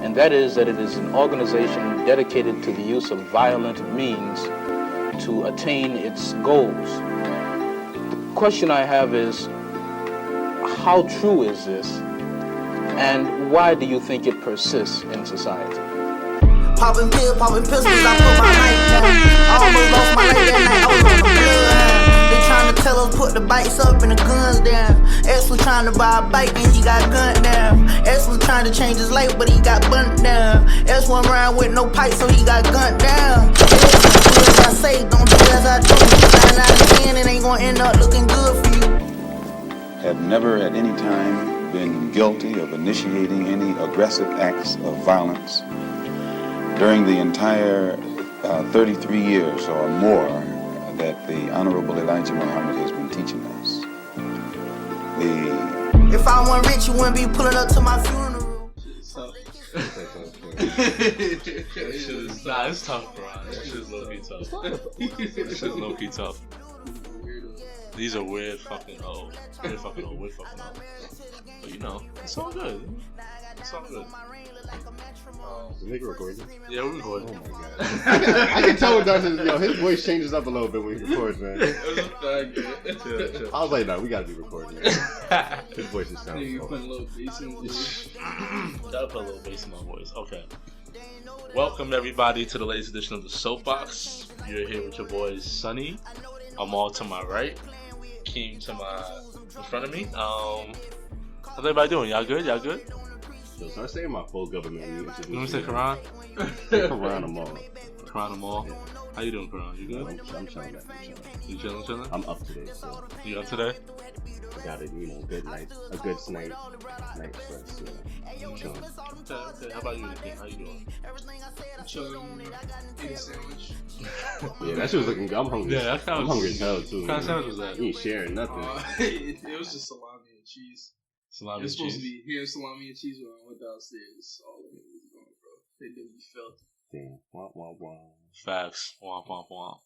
and that is that it is an organization dedicated to the use of violent means to attain its goals. The question I have is, how true is this, and why do you think it persists in society? Popping pistols, I put my life down. I almost lost my life that night, I was on the bloodhound. They trying to tell us put the bikes up and the guns down. X was trying to buy a bike and he got gunned down. X was trying to change his life but he got burnt down. X went around with no pipe so he got gunned down. Do as I say, don't do as I do. 9 out of 10, it ain't gonna end up looking good for you. Have never at any time been guilty of initiating any aggressive acts of violence during the entire 33 years or more that the Honorable Elijah Muhammad has been teaching us. If I weren't rich, you wouldn't be pulling up to my funeral. Nah, it's tough, bro. That shit's low-key tough. That shit's low-key tough. These are weird fucking hoes. Weird fucking hoes. But you know, it's all good. It's all good. Is the nigga recording? Yeah, we're recording. Oh my god. I can tell when Darcy, his voice changes up a little bit when he records, man. I was like, nah, we gotta be recording. His voice is sounding. You put a little bass in his voice. Gotta put a little bass in my voice. Okay. Welcome everybody to the latest edition of the Soapbox. You're here with your boys Sonny. Amal to my right. Keem to my in front of me. How's everybody doing? Y'all good? Y'all good? So start saying my full government when you You introduce want me to say Quran? Quran Amal. Quran Amal. How you doing, Quran? You good? I'm chilling, man. You chilling? I'm up today, so You up today? I got it, good night, a good night rest, I'm chilling. Okay. How about you, King? How you doing? I'm chilling, eat a sandwich. Yeah, that shit was looking good. I'm hungry. Yeah, that I'm hungry as hell, too. What kind of sandwich was that? You ain't sharing nothing. It was just salami and cheese. Salami It was and supposed cheese. to be ham, salami, and cheese when I went downstairs. All of it was going, bro. They didn't be felt. Damn. Wah, wah, wah. Facts. Womp, womp, womp.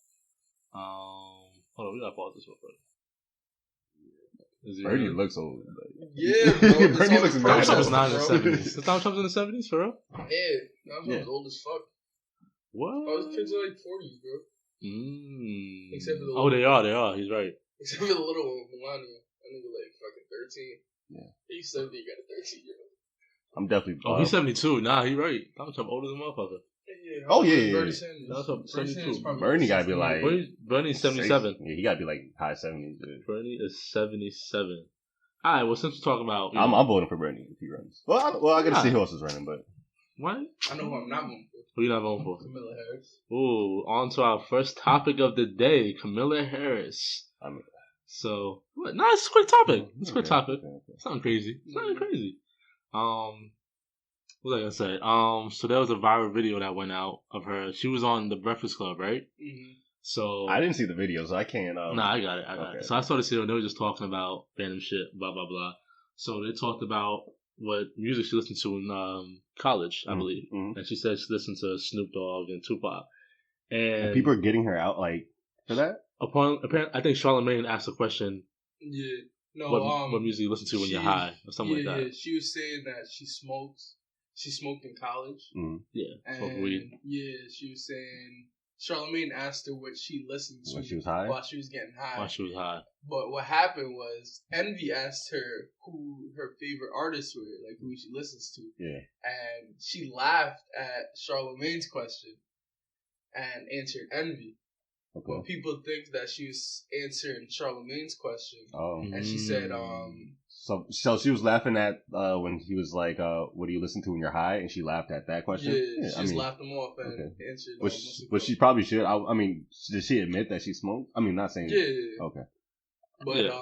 Hold on, we gotta pause this real quick. Bernie looks old. Yeah, bro. Bernie looks Donald mad Trump's old. not in the bro. 70s. Is Donald Trump's in the 70s, for real? Yeah, Donald Trump's old as fuck. What? All his kids are like 40s, bro. Except for the Oh, they are. He's right. Except for the little one, Melania. That nigga like fucking 13. Yeah. He's 70, he got a 13-year-old. I'm definitely. Oh, he's 72. Nah, he's right. Donald Trump older than a motherfucker. Yeah, Oh, yeah. Bernie Sanders. Donald Trump Bernie 72. Sanders probably Bernie gotta be 60. like. Bernie's 77. Yeah, he gotta be like high 70s. Dude. Bernie is 77. Alright, well, since we're talking about... I'm voting for Bernie if he runs. Well, I gotta see who else is running, but. What? I know who I'm not voting for. Who you not voting for? Kamala Harris. Ooh, on to our first topic of the day, Kamala Harris. I mean, So, what? No, it's a quick topic. It's a quick topic. Okay. It's nothing crazy. It's nothing crazy. What was I gonna say? So there was a viral video that went out of her. She was on the Breakfast Club, right? Mm-hmm. So I didn't see the video, so I can't. Nah, I got it. Okay. So I saw this video and they were just talking about random shit, blah blah blah. So they talked about what music she listened to in college, I believe, and she said she listened to Snoop Dogg and Tupac. And people are getting her out like for that. Apparently, I think Charlamagne asked a question. Yeah. No, what music you listen to when you're high or something like that. Yeah, she was saying that she smoked. She smoked in college. Yeah, smoked And weed. yeah, she was saying Charlamagne asked her what she listened to When she was high? while she was getting high. While she was high. But what happened was Envy asked her who her favorite artists were, like who she listens to. Yeah. And she laughed at Charlamagne's question and answered Envy. Okay. But people think that she was answering Charlamagne's question. Oh. And she said, So she was laughing at when he was like, "What do you listen to when you're high?" And she laughed at that question. Yeah, she just laughed him off and answered. Which she probably should. I mean, did she admit that she smoked? I mean, not saying. Yeah. Okay. But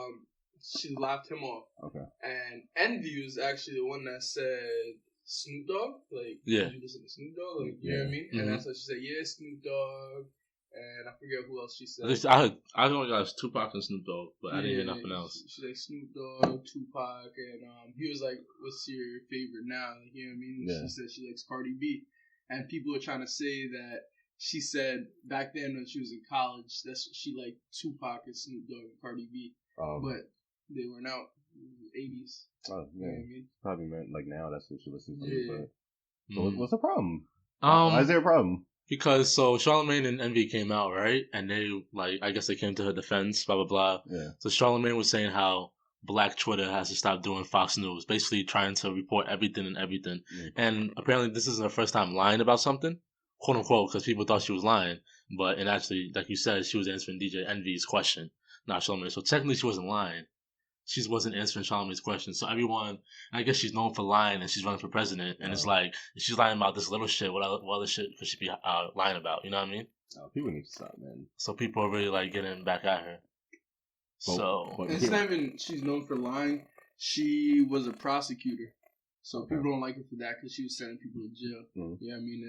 she laughed him off. Okay. And Envy was actually the one that said Snoop Dogg. Like, did you listen to Snoop Dogg? Like, you know what I mean? And that's what she said. Yeah, Snoop Dogg. And I forget who else she said. I only got Tupac and Snoop Dogg, but I didn't hear nothing else. She like Snoop Dogg, Tupac, and he was like, "What's your favorite now?" Like, you know what I mean? Yeah. She said she likes Cardi B, and people are trying to say that she said back then when she was in college that she liked Tupac and Snoop Dogg and Cardi B, but they weren't out in the 80s. Oh, yeah. You know what I mean? Probably meant like now that's what she listens to. Yeah. But So what's the problem? Why is there a problem? Because so Charlamagne and Envy came out, right? And they I guess they came to her defense, blah blah blah. Yeah. So Charlamagne was saying how Black Twitter has to stop doing Fox News, basically trying to report everything and everything. And apparently this isn't her first time lying about something, quote unquote, because people thought she was lying. But and actually, like you said, she was answering DJ Envy's question, not Charlamagne. So technically, she wasn't lying. She wasn't answering Charlamagne's question. So everyone, I guess she's known for lying, and she's running for president. And it's like she's lying about this little shit. What other shit could she be lying about? You know what I mean? Oh, people need to stop, man. So people are really getting back at her. It's not even she's known for lying. She was a prosecutor, so people don't like her for that because she was sending people to jail. Mm-hmm. You know what I mean?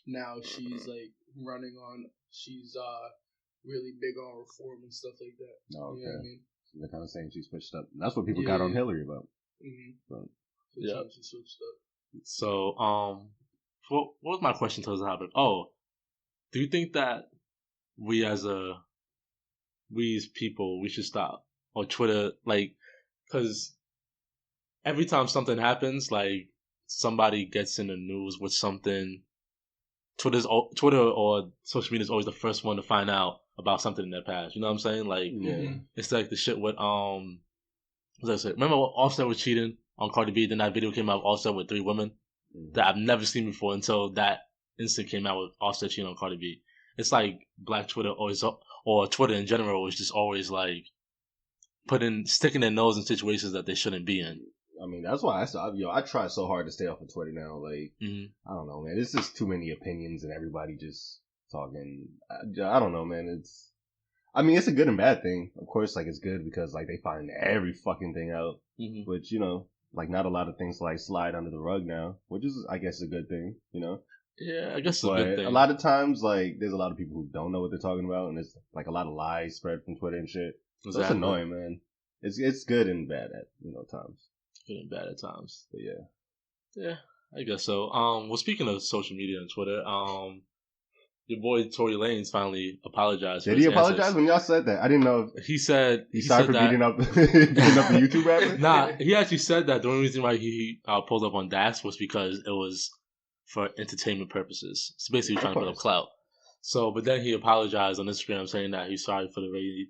And now she's running on. She's really big on reform and stuff like that. Oh, okay. You know what I mean? They're kind of saying she switched up. That's what people got on Hillary about. Mm-hmm. But, yeah, she switched up. So what was my question to the topic? Oh, do you think that we as people, we should stop on Twitter, because every time something happens, somebody gets in the news with something, Twitter or social media is always the first one to find out about something in their past. You know what I'm saying? It's like the shit with what did I say? Remember when Offset was cheating on Cardi B? Then that video came out of Offset with 3 women that I've never seen before until that instant came out with Offset cheating on Cardi B. It's like Black Twitter always, or Twitter in general, is just always sticking their nose in situations that they shouldn't be in. I mean, that's why I try so hard to stay off of Twitter now. I don't know, man. It's just too many opinions and everybody just talking. I don't know, man. It's a good and bad thing. Of course, it's good because they find every fucking thing out, which not a lot of things slide under the rug now, which is, I guess, a good thing. Yeah, I guess it's a good thing. A lot of times, there's a lot of people who don't know what they're talking about, and it's a lot of lies spread from Twitter and shit. Exactly. So it's annoying, man. It's good and bad at times. Good and bad at times. But yeah, I guess so. Well, speaking of social media and Twitter, your boy Tory Lanez finally apologized. Did he apologize when y'all said that? I didn't know. He said he's sorry for beating up the YouTube rapper. Nah, he actually said that the only reason why he pulled up on Dax was because it was for entertainment purposes. So basically, trying to put up clout. So, but then he apologized on Instagram saying that he's sorry for the very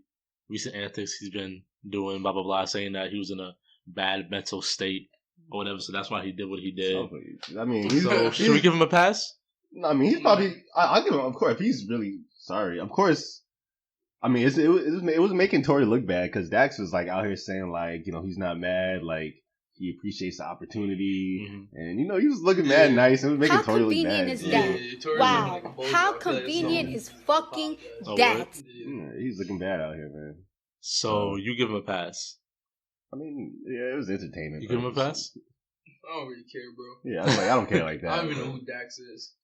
recent antics he's been doing, blah blah blah, saying that he was in a bad mental state or whatever. So that's why he did what he did. I mean, should we give him a pass? I mean, he's probably. I'll give him. Of course, if he's really sorry, of course. I mean, it was making Tory look bad because Dax was out here saying he's not mad, he appreciates the opportunity, and he was looking mad nice. It was making Tory look bad. How convenient is that? Wow, how convenient is fucking Dax? He's looking bad out here, man. So you give him a pass? I mean, yeah, it was entertainment. You give him a pass? I don't really care, bro. Yeah, I don't care like that. I don't even know who Dax is.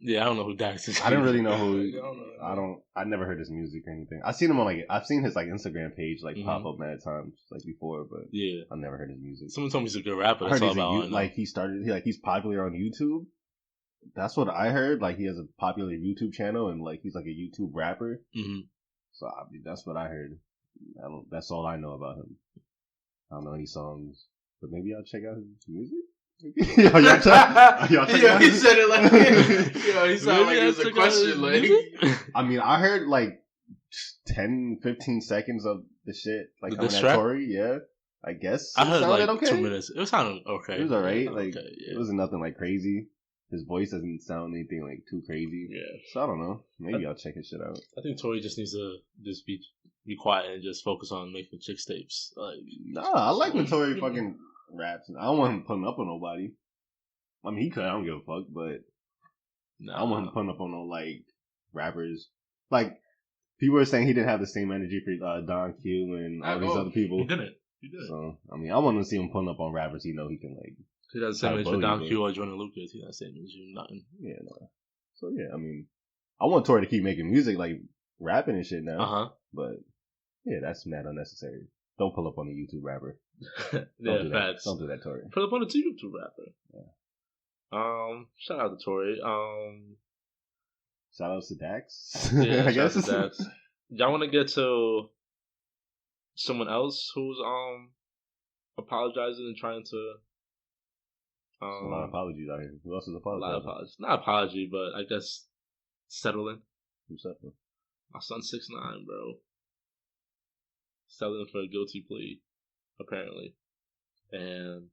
Yeah, I don't know who Dax is. I don't really know who. I never heard his music or anything. I've seen him on I've seen his Instagram page pop up mad times before, but yeah, I've never heard his music. Someone told me he's a good rapper. That's all about. He started. He's popular on YouTube. That's what I heard. He has a popular YouTube channel and he's a YouTube rapper. So that's what I heard. That's all I know about him. I don't know any songs, but maybe I'll check out his music. He said it he sounded like it was a question. I mean, I heard 10, 15 seconds of the shit coming at Tory. Yeah, I guess I heard okay. 2 minutes. It sounded okay. It was alright. It wasn't nothing crazy. His voice doesn't sound anything too crazy. Yeah. So I don't know. Maybe I'll check his shit out. I think Tory just needs to just be quiet and just focus on making chicks tapes. Nah, I like when Tory fucking raps. I don't want him putting up on nobody. I mean, he could. I don't give a fuck, but I don't want him putting up on no rappers. People were saying he didn't have the same energy for Don Q and all these other people. He didn't. So I mean, I want to see him putting up on rappers. He can He does the same energy for Don Q or Jordan Lucas. He does the same energy for nothing. Yeah, no. So yeah, I mean, I want Tory to keep making music, rapping and shit now. But yeah, that's mad unnecessary. Don't pull up on a YouTube rapper. Don't do that, Tory. Pull up on a YouTube rapper. Yeah. Shout out to Tory. Shout out to Dax. Yeah, I guess. Shout out to Dax. Y'all want to get to someone else who's apologizing and trying to A lot of apologies out here. Who else is apologizing? A lot of apologies. Not apology, but I guess settling. Who's settling? My son 6ix9ine, bro. Settling for a guilty plea, apparently. And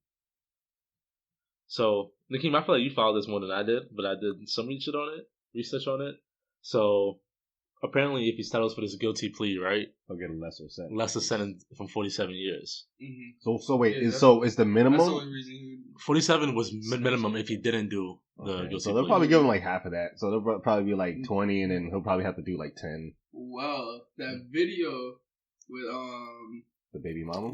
so, Nakeem, I feel like you followed this more than I did, but I did some research on it. So, apparently, if he settles for this guilty plea, right? He'll get a lesser sentence. Lesser sentence from 47 years. Mm-hmm. So wait, is the minimum? That's the only reason 47 was minimum if he didn't do the guilty So they'll plea. probably give him like half of that. So they'll probably be like 20, and then he'll probably have to do like 10. Well, that video with the baby mama.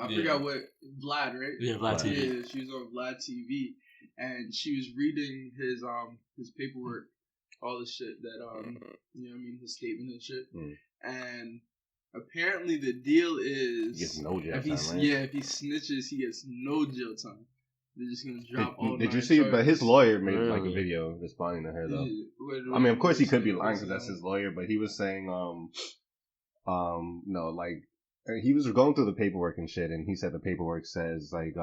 I forgot what Vlad, right? Yeah, Vlad TV. Yeah, she was on Vlad TV, and she was reading his paperwork, all the shit that you know what I mean, his statement and shit. And apparently the deal is he gets no jail time, right? Yeah, if he snitches, he gets no jail time. They're just gonna drop all. Did you see? Charges. But his lawyer made like a video responding to her though. Yeah. I mean, of course he could be lying because that's his lawyer, but he was saying no, like he was going through the paperwork and shit, and he said the paperwork says like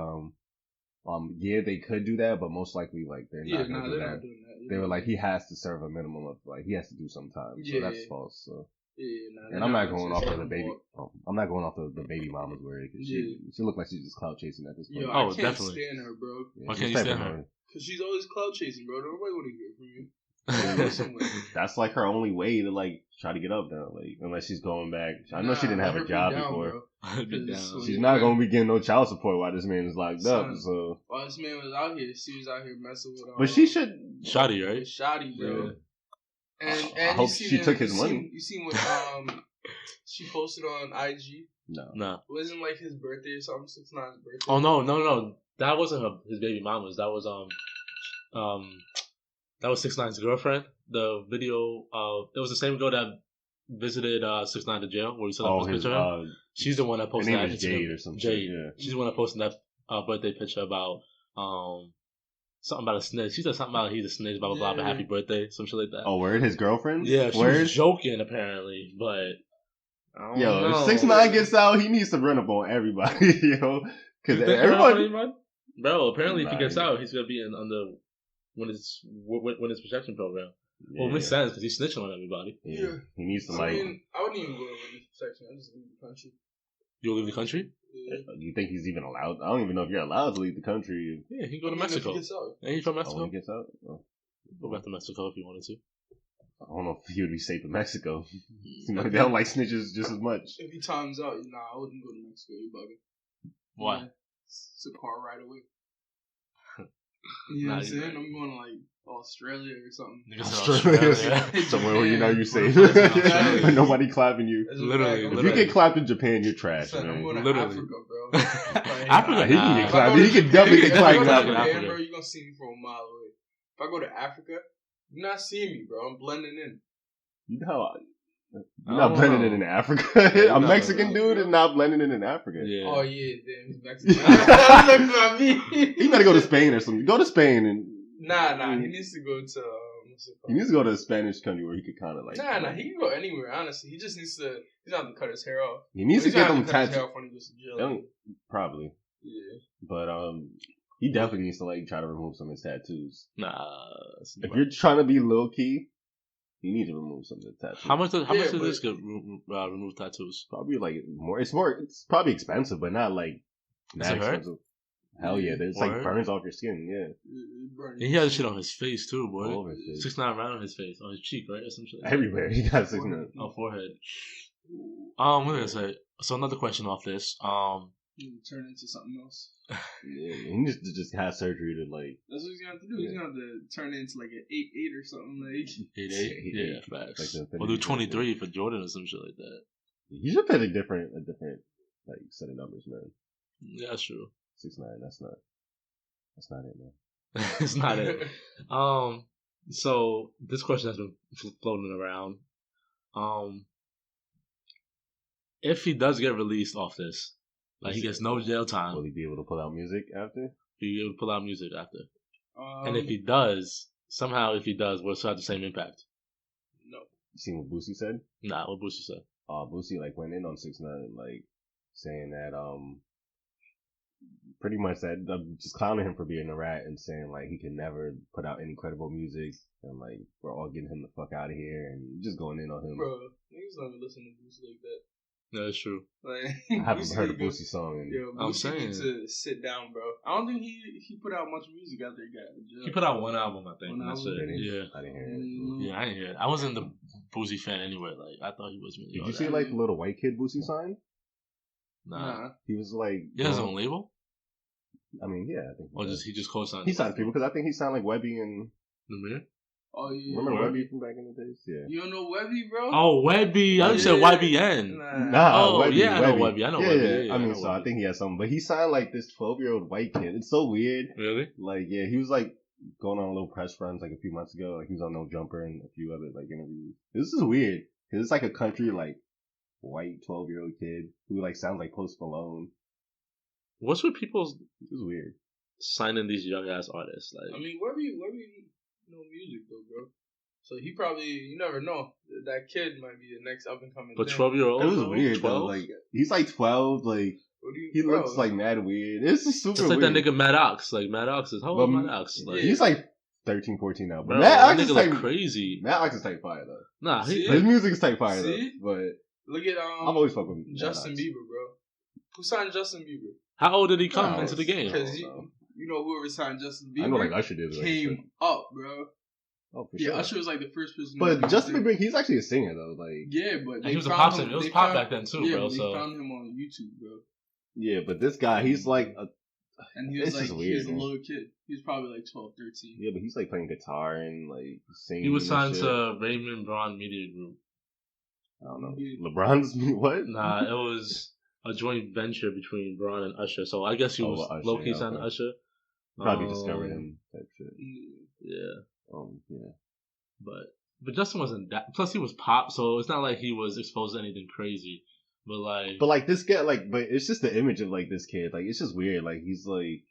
yeah, they could do that, but most likely like they're not gonna do that. Not doing that. They were like, he has to serve a minimum of like he has to do some time, so that's false. So. Yeah, and I'm not going off of the baby. I'm not going off of the baby mama's word because she looked like she's just clout chasing at this point. Yo, I can't stand her, bro. Yeah, why can't you stand her? Because she's always clout chasing, bro. Nobody want to hear from you. That's like her only way to like try to get up now, like unless she's going back. I know she didn't have a job before. She's not gonna be getting no child support while this man is locked up. So while this man was out here, she was out here messing with. But she should Shotty, right? Shotty, bro. Yeah. And I hope she took his money. You seen what she posted on IG? No. Wasn't like his birthday or something? 6ix9ine's birthday. Oh no. That wasn't his baby mama's. That was 6ix9ine's girlfriend. The video, it was the same girl that visited 6ix9ine to jail where we saw that picture. She's the one that posted her name that. Is Jade or something. Jade. Yeah. She's the one that posted that birthday picture about something about a snitch. She said something about he's a snitch, blah blah blah, happy birthday, some shit like that. Oh, word? His girlfriend? Yeah, she was joking apparently, but if 6ix9ine gets out, he needs to run up on everybody, because everybody. Bro, apparently if he gets out, he's gonna be under Witness protection program. Yeah. Well, it makes sense because he's snitching on everybody. Yeah, he needs to I wouldn't even go to witness protection. I just leave the country. You'll leave the country? Yeah. Do you think he's even allowed? I don't even know if you're allowed to leave the country. Yeah, he can go to Mexico. If he gets out. And he's from Mexico. When he gets out? Go back to Mexico if you wanted to. I don't know if he would be safe in Mexico. They don't like snitches just as much. If he times out, I wouldn't go to Mexico. You bugging? Why? Yeah, it's a car right away. You know what I'm saying? I'm going to like Australia or something. Australia. Somewhere where you're safe. Nobody clapping you. Literally. If you get clapped in Japan, you're trash. Son, man. I'm going to Literally. Africa, bro. Africa, he can get clapped. He can definitely get clapped in Africa. Africa. Bro, you're going to see me from a mile away. If I go to Africa, you're not seeing me, bro. I'm blending in. You're not blending in Africa. A Mexican dude is not blending in Africa. Yeah. Oh, yeah, damn, he's Mexican. He better go to Spain or something. Go to Spain and... Nah, he needs to go to... he needs to go to a Spanish country where he could kind of like... Nah, he can go anywhere, honestly. He just needs to... He's not to cut his hair off. He needs to get them tattoos. When he goes to jail. Probably. Yeah. But, he definitely needs to like try to remove some of his tattoos. Nah. If you're trying to be low key, you need to remove some of the tattoos. How much does this get remove tattoos? Probably like more. It's probably expensive, but not like that expensive. Hell yeah, it's like burns off your skin. Yeah. And he has shit on his face too, boy. 6ix9ine right on his face, on his cheek, right, or some shit. Everywhere he got 6ix9ine. Oh, forehead. What was I gonna say? So another question off this. He can turn into something else. Yeah, he needs to just have surgery to like. That's what he's gonna have to do. He's gonna have to turn it into like an 8'8" or something like. 8'8". Yeah, facts. Like we'll do 23 for Jordan or some shit like that. You should pick a different like set of numbers, man. Yeah, that's true. 6'9". That's not it, man. It's not it. So this question has been floating around. If he does get released off this. Like, he gets no jail time. Will he be able to pull out music after? He'll be able to pull out music after. And if he does, will it still have the same impact? No. You seen what Boosie said? Nah, what Boosie said? Boosie, like, went in on 6ix9ine, like, saying that, pretty much said, I'm just clowning him for being a rat and saying like he can never put out any credible music and like we're all getting him the fuck out of here and just going in on him. Bro, niggas don't listen to Boosie like that. That's true. Like, I haven't heard a Boosie song. And I'm saying to sit down, bro. I don't think he put out much music after he got the job. He put out one album, I think. That's it. Yeah, I didn't hear it. Yeah, I didn't hear it. I wasn't the Boosie fan anyway. Like I thought he was. Really Did you see like the little white kid Boosie sign? Nah. He was like. He has his own label. I mean, yeah, I think. Or just he just co-signed. He signed people because I think he signed like Webby and. Lemire? Oh yeah. Remember Webby from back in the days? Yeah. You don't know Webby, bro? Oh, Webby. I just said YBN. Nah. Oh, Webby, yeah, I know Webby. I know Webby. Yeah, I mean, so I think he has something, but he signed like this 12-year-old white kid. It's so weird. Really? Like, yeah, he was like going on a little press runs like a few months ago. Like he was on No Jumper and a few other like interviews. This is weird because it's like a country like white 12-year-old kid who like sounds like Post Malone. What's with people's? It was weird. Signing these young ass artists, like I mean, Webby know music though, bro. So he probably, you never know, that kid might be the next up and coming. But 12-year-old, it was weird 12? Though. Like he's like 12, like he looks like mad weird. It's just super. It's like weird. that nigga Maddox. Like Maddox is how old? Maddox, like he's like 13, 14 now. But bro, Maddox is like crazy. Maddox is type fire though. Nah, his music is type fire though. But look at I've always fucked with Justin Bieber, bro. Who signed Justin Bieber? How old did he come into the game? Because you know whoever signed Justin Bieber. I know like Usher did. Came up, bro. Oh, for yeah, sure. Usher was like the first person. But Justin Bieber, he's actually a singer though. Like yeah, but he was a pop singer. It was pop back then too, yeah, bro. They so found him on YouTube, bro. Yeah, but this guy, he's like a. And he was like, he was a little kid. He was probably like 12, 13. Yeah, but he's like playing guitar and like singing. He was signed to Raymond Braun Media Group. I don't know. LeBron's what? Nah, it was a joint venture between Braun and Usher. So I guess he was low-key signed to Usher. Probably discovered him type shit. Yeah. Yeah. But Justin wasn't that. Plus, he was pop, so it's not like he was exposed to anything crazy. But like this guy, but it's just the image of like this kid. Like it's just weird. Like he's like,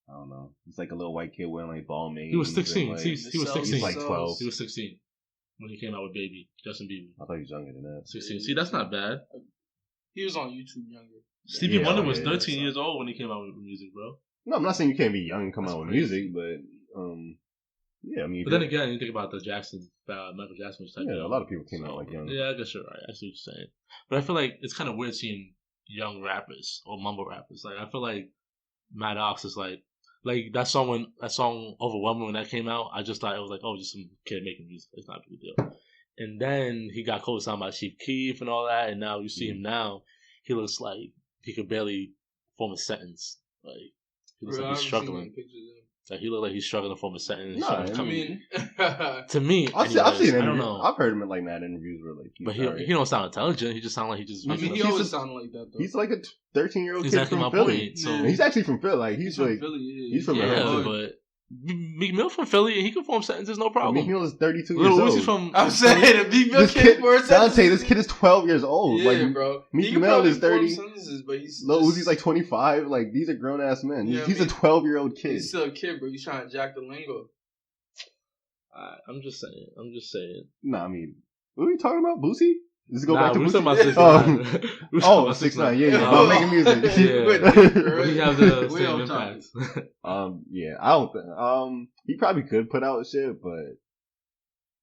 I don't know. He's like a little white kid wearing like ball mains. He was 16. Like, he was 16. He's like 12. He was 16 when he came out with Baby, Justin Bieber. I thought he was younger than that. 16. See, that's not bad. He was on YouTube younger. Stevie Wonder was 13 years old when he came out with music, bro. No, I'm not saying you can't be young and come out with music, but yeah, I mean. But then again, you think about the Michael Jackson type. Yeah, a lot of people came out like young. Yeah, I guess you're right. I see what you're saying. But I feel like it's kind of weird seeing young rappers or mumble rappers. Like I feel like Maddox is like that song Overwhelming when that came out. I just thought it was like, oh, just some kid making music. It's not a big deal. And then he got co-signed by Chief Keef and all that, and now you see him now. He looks like he could barely form a sentence. Like he looks like he's struggling. Like he looked like he's struggling to form a sentence. No, I mean, to me, I've seen him. I don't know. I've heard him in like mad interviews where like. But he don't sound intelligent. He just sound like he just. I mean, he always sounded like that though. He's like a 13-year-old kid exactly from Philly. Point, so. Yeah. He's actually from Philly. Like he's like from Philly. He's from the hood. But Meek Mill from Philly, and he can form sentences no problem. Meek Mill is 32 years old. From I'm saying Meek Mill can't form sentences. Dante, this kid is 12 years old. Yeah, like, bro. Meek Mill is 30. But he's Lil Uzi's like 25. Like these are grown ass men. Yeah, he's a 12-year-old kid. He's still a kid, bro. He's trying to jack the lingo. I'm just saying. Nah, I mean, what are we talking about? Boosie? Does it go back to we're Boosie? talking about 6ix9ine. Oh, 6ix9ine. Yeah. About making music. We have the same impact. Yeah. I don't think. He probably could put out shit, but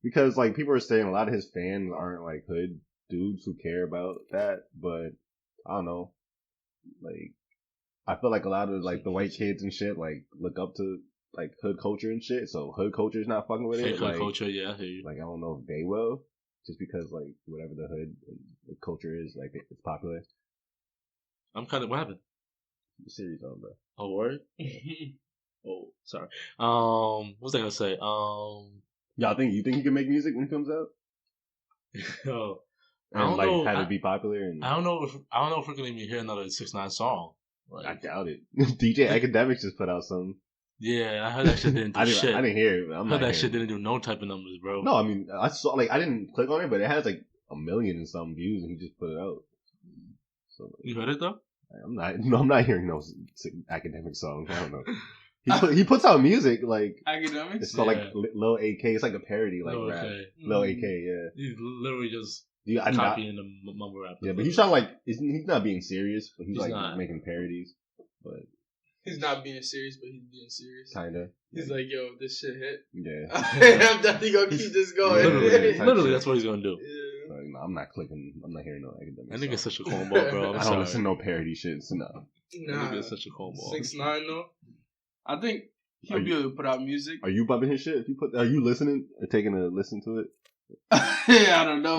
because like people are saying a lot of his fans aren't like hood dudes who care about that, but I don't know. Like, I feel like a lot of like the white kids and shit like look up to like hood culture and shit. So hood culture is not fucking with it. Hood culture, yeah. I hear you. Like I don't know if they will, just because like whatever the hood the culture is, like it's popular. I'm kind of what happened? The series on, bro. Oh, word. Oh, sorry. What was I gonna say? You think he can make music when it comes out? Yo, and like know, have it be popular. And I don't know if we're gonna even hear another 6ix9ine song. Like, I doubt it. DJ Academics just put out some. Yeah, I heard that shit didn't do shit. I didn't hear it. I heard that shit didn't do no type of numbers, bro. No, I mean I saw I didn't click on it, but it has like 1 million and some views, and he just put it out. So you heard it though? I'm not hearing no Academic songs. I don't know. He puts out music like Academics. It's called like Lil AK. It's like a parody, like rap. Lil AK, yeah. He's literally just copying the mumble rap. Yeah, but he's trying like he's not being serious, but he's like making parodies. but he's not being serious, but he's being serious. Kinda. He's like, yo, this shit hit. Yeah. I'm definitely gonna keep this going. Literally, that's what he's gonna do. Yeah. Like, no, I'm not clicking. I'm not hearing no academic. That nigga's stuff. such a cornball, bro. I don't listen to no parody shit. So no. Nah, That nigga's such a cornball. 6ix9ine though. I think he'll be able to put out music. Are you bumping his shit? If you put, are you listening or taking a listen to it? Yeah, I don't know.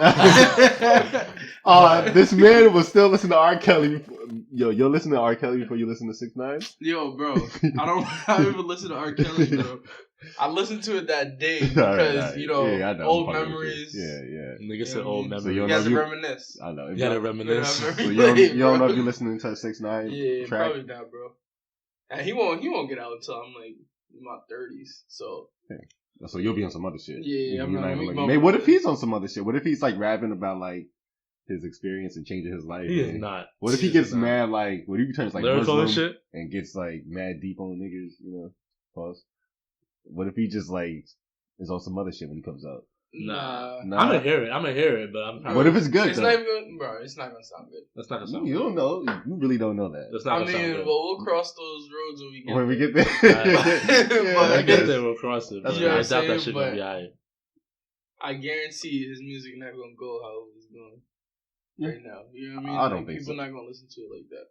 This man was still listening to R. Kelly. You'll listen to R. Kelly before you listen to 6ix9ine? Yo, bro, I don't even listen to R. Kelly though. I listened to it that day because you know, I know old memories. Yeah. Nigga said old So memories. you You don't guys know to if reminisce. I know. You gotta reminisce. So you don't know if you're listening to a 6ix9ine Yeah, track? probably not, bro. And he won't get out until I'm like in my 30s. So So you'll be on some other shit. Yeah, I'm You're not even weak looking- about what it. if he's on some other shit? What if he's like rapping about like his experience and changing his life? He is and- not. What if he gets mad like? What if he turns like Lyrical Muslim and shit? and gets like mad deep on niggas? You know, pause. What if he just like is on some other shit when he comes out? nah. Nah. I'm gonna hear it, but I'm probably. What if it's good? It's though? not even gonna, bro. It's not gonna sound good. That's not gonna sound You don't know. You really don't know that. That's not I gonna sound mean, good. well, we'll cross those roads when we get When we there. get there, But When I I guess. get there, we'll cross it. That's But what I I'm doubt that saying, shit gonna but- be alright. I guarantee his music not gonna go how it's going right now. You know what I mean? I don't Like, think people so. not gonna listen to it like that.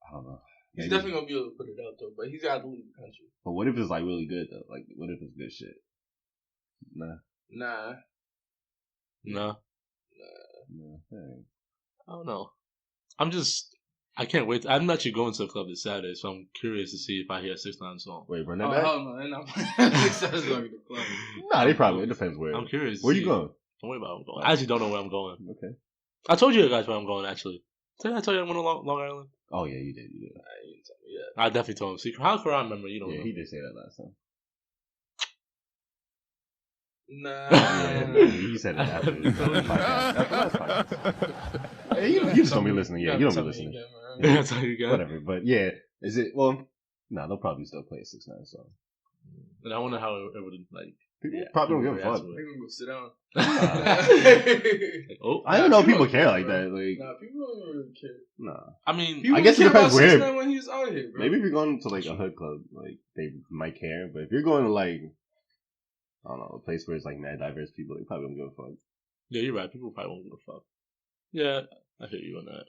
I don't know. He's Maybe. definitely gonna be able to put it out though, but he's got to leave the country. But what if it's like really good though? Like, what if it's good shit? Nah. Nah. No, Hey. I don't know. I can't wait. I'm actually going to a club this Saturday, so I'm curious to see if I hear a 6ix9ine song. Wait, run Oh that back? hell no! They're not playing the club. Nah, they probably. It depends where. I'm curious. to Where you see. going? Don't worry about where I'm going. I actually don't know where I'm going. Okay. I told you guys where I'm going, actually. Didn't I tell you I'm going to Long Island? Oh yeah, you did. You didn't tell me yet. I definitely told him. Secret. How could I remember? You don't Yeah, know. he did say that last time. Nah. Yeah, he said it after the podcast. Hey, you just don't be listening. Yeah, you don't be listening. That's how you got. Whatever. But yeah, is it? Well, no, they'll probably still play a 6ix9ine song. And I wonder how it would like. People Yeah, probably don't give a people fuck. react They're gonna go sit down. Like, oh, I don't know if people people care don't like that. Like, Nah, people don't even really care. nah. I mean, People I guess it care about depends where. 6ix9ine when he was out here, bro. Maybe if you're going to like a hood club, like they might care. But if you're going to like, I don't know, a place where it's like mad diverse people, they probably don't give a fuck. yeah, you're right. People probably won't give a fuck. Yeah, I hear you on that.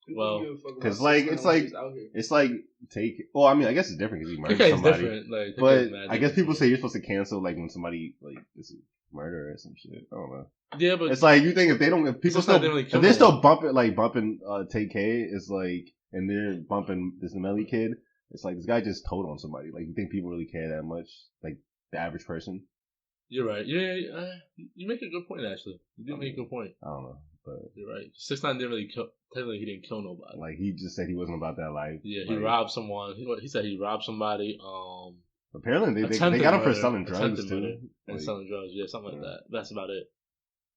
People Well, don't give a fuck about 'cause, like, 6ix9ine it's when like- he's out here. It's like take. Well, I mean, I guess it's different because he murdered TK is somebody. different. Like, But I guess people say you're supposed to cancel like when somebody like is a murder or some shit. I don't know. yeah, but It's like you think if they don't, if people just still, not really if kill they're no still bumping Take K, it's like, and they're bumping this Melly kid. It's like this guy just told on somebody. Like you think people really care that much? Like the average person? you're right. Yeah, you make a good point. Actually, you do make a good point. I don't know, but You're right. 6ix9ine didn't really kill. Technically, he didn't kill nobody. like he just said he wasn't about that life. Yeah, he Like, robbed someone. He said he robbed somebody. Apparently they Attempted got him for murder, selling drugs attempted too. murder, and Like, selling drugs. Yeah, something like yeah. that. That's about it.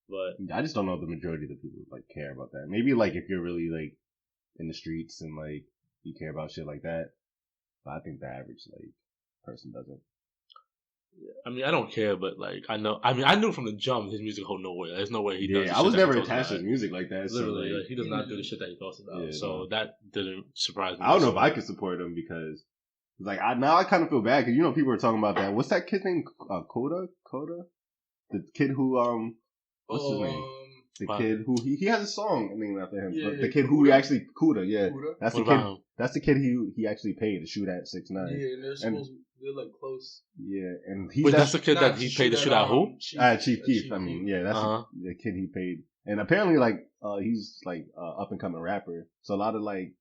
But I just don't know if the majority of the people like care about that. Maybe like if you're really like in the streets and like you care about shit like that. But I think the average like person doesn't. I mean, I don't care. But like, I know. I mean, I knew from the jump his music hold no way. There's no way he does. the Yeah, I shit was that he never talks attached to about. his music like that. Literally, so, like, he does not do the shit that he talks about. Yeah, So no. that didn't surprise me. I don't know if I whatsoever. could support him because like I kind of feel bad because you know people are talking about that. What's that kid's name? Coda, the kid who what's his name? The Wow. kid who he has a song named after him. Yeah, But the kid who he Kuda? actually Kuda, yeah, Kuda? that's What the kid. about him? That's the kid he actually paid to shoot at 6ix9ine. Yeah, and they're supposed they're like close. Yeah, and he's Wait, that's the kid Nah, that he paid to shoot at who? Chief Keef. I mean, yeah, that's Uh-huh. the kid he paid, and apparently, like, he's like up and coming rapper. So a lot of like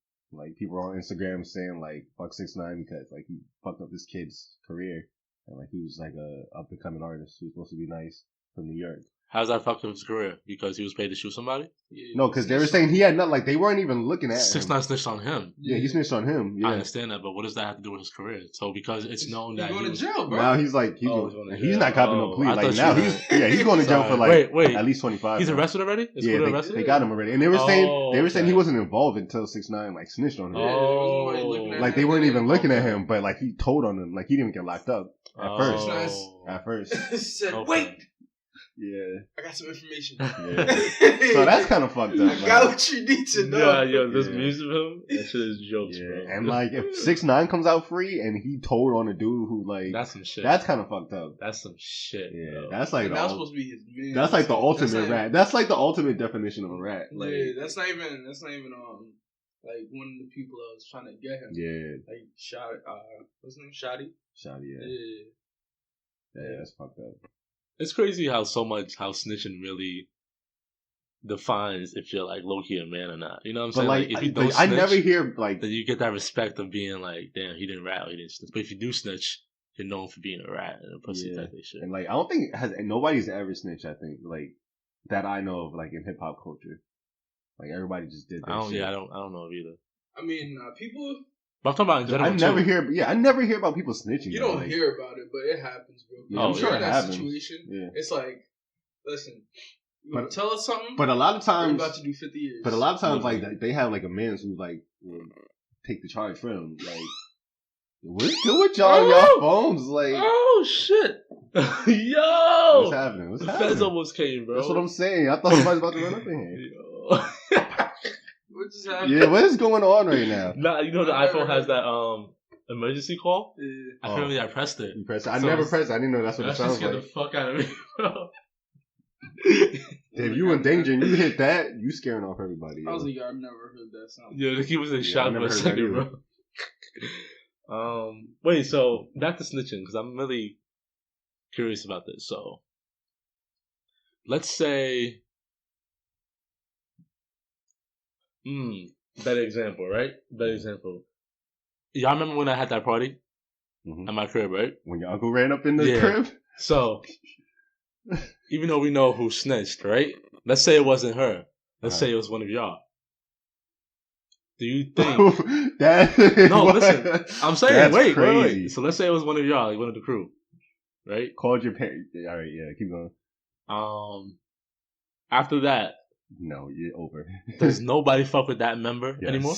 people on Instagram saying like fuck 6ix9ine because like he fucked up this kid's career, and like he was like a up and coming artist who's supposed to be nice from New York. How's that fucked up his career? Because he was paid to shoot somebody? Yeah, No, because they were saying he had not like they weren't even looking at him. 6ix9ine snitched on him. Yeah, he snitched on him. I Yeah. understand that, but what does that have to do with his career? So because it's known He's that going he to was, jail, bro. Now he's like he's going to he's jail. not copping Oh, no plea. I Like thought now you he's were- he's going to jail Sorry. for like Wait. at least 25. he's now. arrested already? Is Yeah, Kuda arrested? they got him already, and they were saying okay. he wasn't involved until 6ix9ine like snitched on him. Yeah, there was nobody looking at Like they weren't even looking at him, but like he told on them. Like he didn't even get locked up at first. Nice. At first, Said, Okay. wait. Yeah. I got some information. Yeah. So that's kind of fucked up. I got what you need to know. Yeah, yo, this music of him, that shit is jokes, bro. And like, if 6ix9ine comes out free and he told on a dude who like, that's some shit. That's kind of fucked up. That's some shit. Yeah, bro. that's like that was supposed to be his man. That's like the ultimate rat. That's like the ultimate definition of a rat. Like, yeah, that's not even like one of the people that was trying to get him. Yeah, like what's his name? Shotty. Yeah, that's fucked up. It's crazy how snitching really defines if you're like low key a man or not. You know what I'm saying? Like if you don't snitch, I never hear like then you get that respect of being like, damn, he didn't rat, or he didn't snitch. But if you do snitch, you're known for being a rat and a pussy type of shit. And like, I don't think nobody's ever snitched. I think like that I know of, like in hip hop culture, like everybody just did. That shit. I don't know of either. I mean, people. But I'm talking about in general. I never hear about people snitching. You don't hear about it, but it happens, bro. Yeah, I'm sure it happens. Situation, it's like, listen, you but, tell us something. But a lot of times, we're about to do 50 years. But a lot of times, like they have like a man who like will take the charge for them. Like, what's good with y'all? Y'all phones, like, oh shit, yo, what's happening? What's happening? Feds almost came, bro. That's what I'm saying. I thought somebody was about to run up in here. Yo. What just happened? Yeah, what is going on right now? Nah, you know the iPhone has that emergency call. Yeah. Apparently, I pressed it. You pressed it. I never pressed it. I didn't know that's what it sounds like. That scared the fuck out of me, bro. If you in danger and you hit that, you scaring off everybody. I was like, yo, I've never heard that sound. Yeah, he was in shock for a second, bro. Wait, so back to snitching, because I'm really curious about this. So, let's say, better example, right? Better example. Y'all remember when I had that party at my crib, right? When your uncle ran up in the crib? So, even though we know who snitched, right? Let's say it wasn't her. Let's say it was one of y'all. Do you think that? No, listen. I'm saying, wait. So let's say it was one of y'all, like one of the crew, right? Called your parents. All right, yeah, keep going. After that, no, you're over. Does nobody fuck with that member anymore?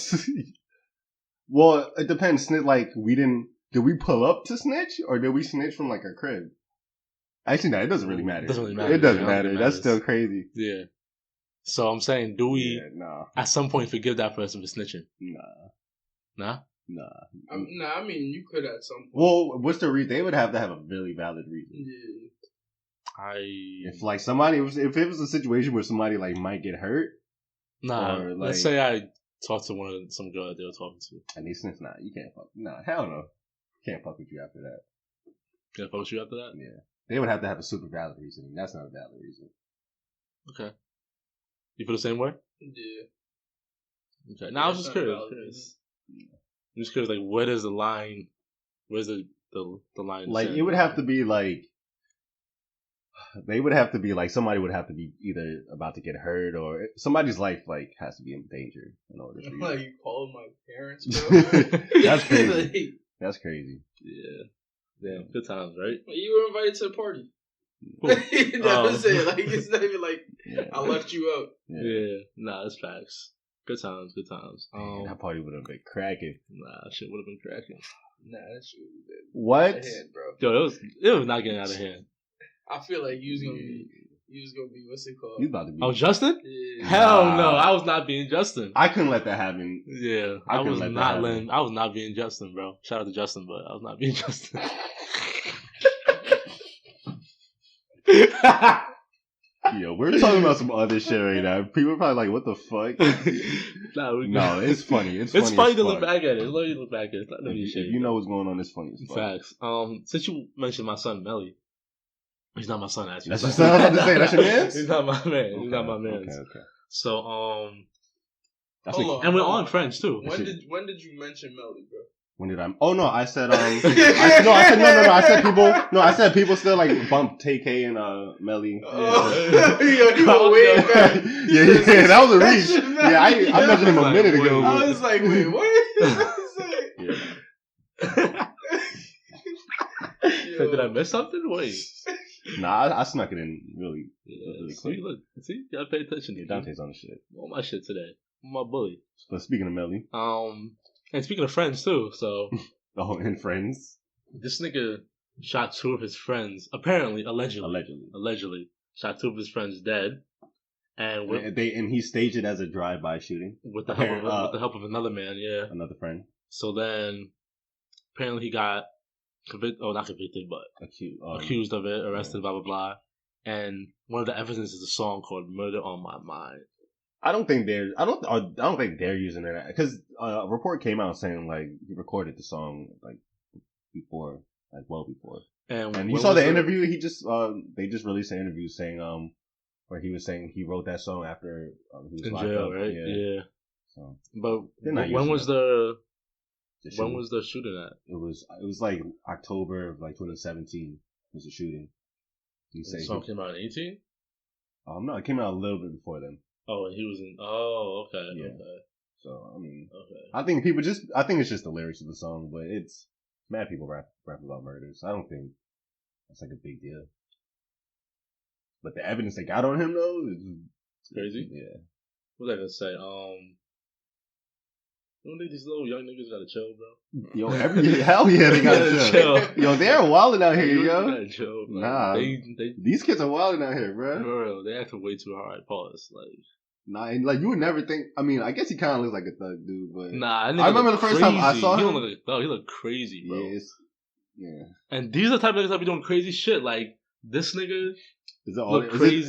Well, it depends. Like, did we pull up to snitch, or did we snitch from like our crib? Actually, no, it doesn't really matter. It doesn't matter. That's still crazy. Yeah. So I'm saying, do we at some point forgive that person for snitching? Nah. I mean, you could at some point. Well, what's the reason? They would have to have a really valid reason. Yeah. If like somebody if it was a situation where somebody like might get hurt. Nah. Or, like, let's say I talked to some girl that they were talking to. And they snitch. Nah, you can't fuck. Nah, hell no. Can't fuck with you after that. Can't fuck with you after that? Yeah. They would have to have a super valid reason. That's not a valid reason. Okay. You feel the same way? Yeah. Okay. Now I was just curious. I'm just curious, like, where does the line? Where's the line? Like, it would have to be like. They would have to be like somebody would have to be either about to get hurt or somebody's life like has to be in danger in order for you. Like you called my parents, bro. That's crazy. That's crazy. Yeah. Yeah. Good times, right? You were invited to the party. That's it. Like it's not even like I left you out. Yeah. Nah, that's facts. Good times. Good times. That party would have been cracking. Nah, shit would have been cracking. Nah, that shit would have been what? Out of hand, bro. Yo, it was not getting out of hand. I feel like you was gonna be what's it called? You about to be? Oh, Justin? Yeah. Hell no, I was not being Justin. I couldn't let that happen. Yeah, I was not being Justin, bro. Shout out to Justin, but I was not being Justin. Yo, we're talking about some other shit right now. People are probably like, "What the fuck?" No, it's funny. It's funny to look back at it. It's funny to look back at it. It's not if you know what's going on, it's funny as fuck. Facts. Since you mentioned my son Melly. He's not my son, actually. That's your son? I was about to say, that's your man? He's not my man. He's not my man. Okay. So, and we're on friends, too. When did you mention Melly, bro? When did I? Oh, no, I said, I said people still, like, bump TK and, Melly. You go way back. Yeah, that was a reach. Yeah, I mentioned him a minute ago. I was like, wait, what? Did I miss something? Wait. Nah, I snuck it in really quick. See, you gotta pay attention. Yeah, Dante's on the shit. On my shit today. I'm my bully. But speaking of Melly. And speaking of friends too, so. Oh, and friends? This nigga shot 2 of his friends, apparently, allegedly. shot two of his friends dead, and he staged it as a drive-by shooting with the help of another man. Yeah, another friend. So then, apparently, he got not convicted, but accused of it, arrested, blah blah blah. And one of the evidence is a song called "Murder on My Mind." I don't think they're using it because a report came out saying like he recorded the song like before, like well before. And you saw the interview. He just they just released an interview saying where he was saying he wrote that song after he was in locked jail, up. right? Yeah. So, but when was the shooting at? It was like October of like 2017 was the shooting. The song came out in 18? No, it came out a little bit before then. Oh, and he was in. Oh, okay. Yeah. Okay. So I mean, okay. I think it's just the lyrics of the song, but it's mad people rap about murders. I don't think that's like a big deal. But the evidence they got on him though is crazy. Yeah. What was I gonna say? Don't think these little young niggas gotta chill, bro? Yo, hell yeah, they gotta chill. Yo, they're wilding out here, yo. Gotta chill, bro. Nah, these kids are wilding out here, bro. For real, they acting way too hard. Pause. Nah, and like you would never think. I mean, I guess he kind of looks like a thug dude, but nah, I remember the first time I saw him. He don't look like a thug. He look crazy, bro. Yeah. And these are the type of niggas that be doing crazy shit. Like this nigga. Is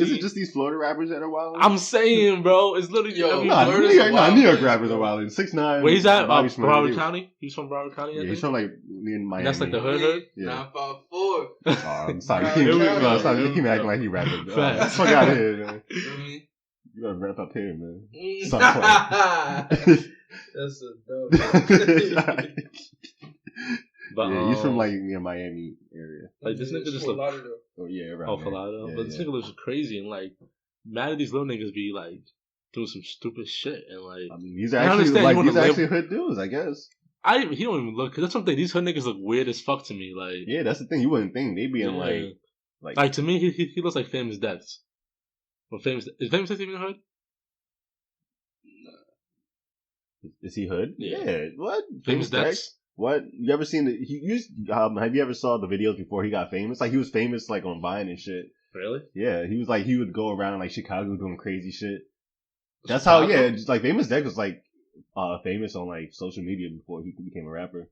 it just these Florida rappers that are wild? I'm saying, bro, it's literally New York rappers are wild. 6ix9ine. Where he's at? Broward County. He's from Broward County. Yeah, he's from like in Miami. And that's like the hood. Yeah. 954. Oh, I'm sorry. Keep acting like he rapping. Fuck out of here, man. You gotta rap up here, man. That's a dope. But, yeah, he's from like near Miami area. Like this nigga just look. Oh yeah, right. Oh, Fort Lauderdale. Yeah, but this nigga looks crazy and like mad at these little niggas be like doing some stupid shit and like. I mean, these are actually hood dudes, I guess. He don't even look, cause that's something. These hood niggas look weird as fuck to me. Like, yeah, that's the thing. You wouldn't think they'd be in like to me, he looks like Famous Dex. Well, is Famous Dex even hood? Is he hood? Yeah. What? Famous Dex? What? You ever seen have you ever saw the videos before he got famous? Like he was famous like on Vine and shit. Really? Yeah, he was like he would go around like Chicago doing crazy shit. That's how like Famous Dex was like famous on like social media before he became a rapper.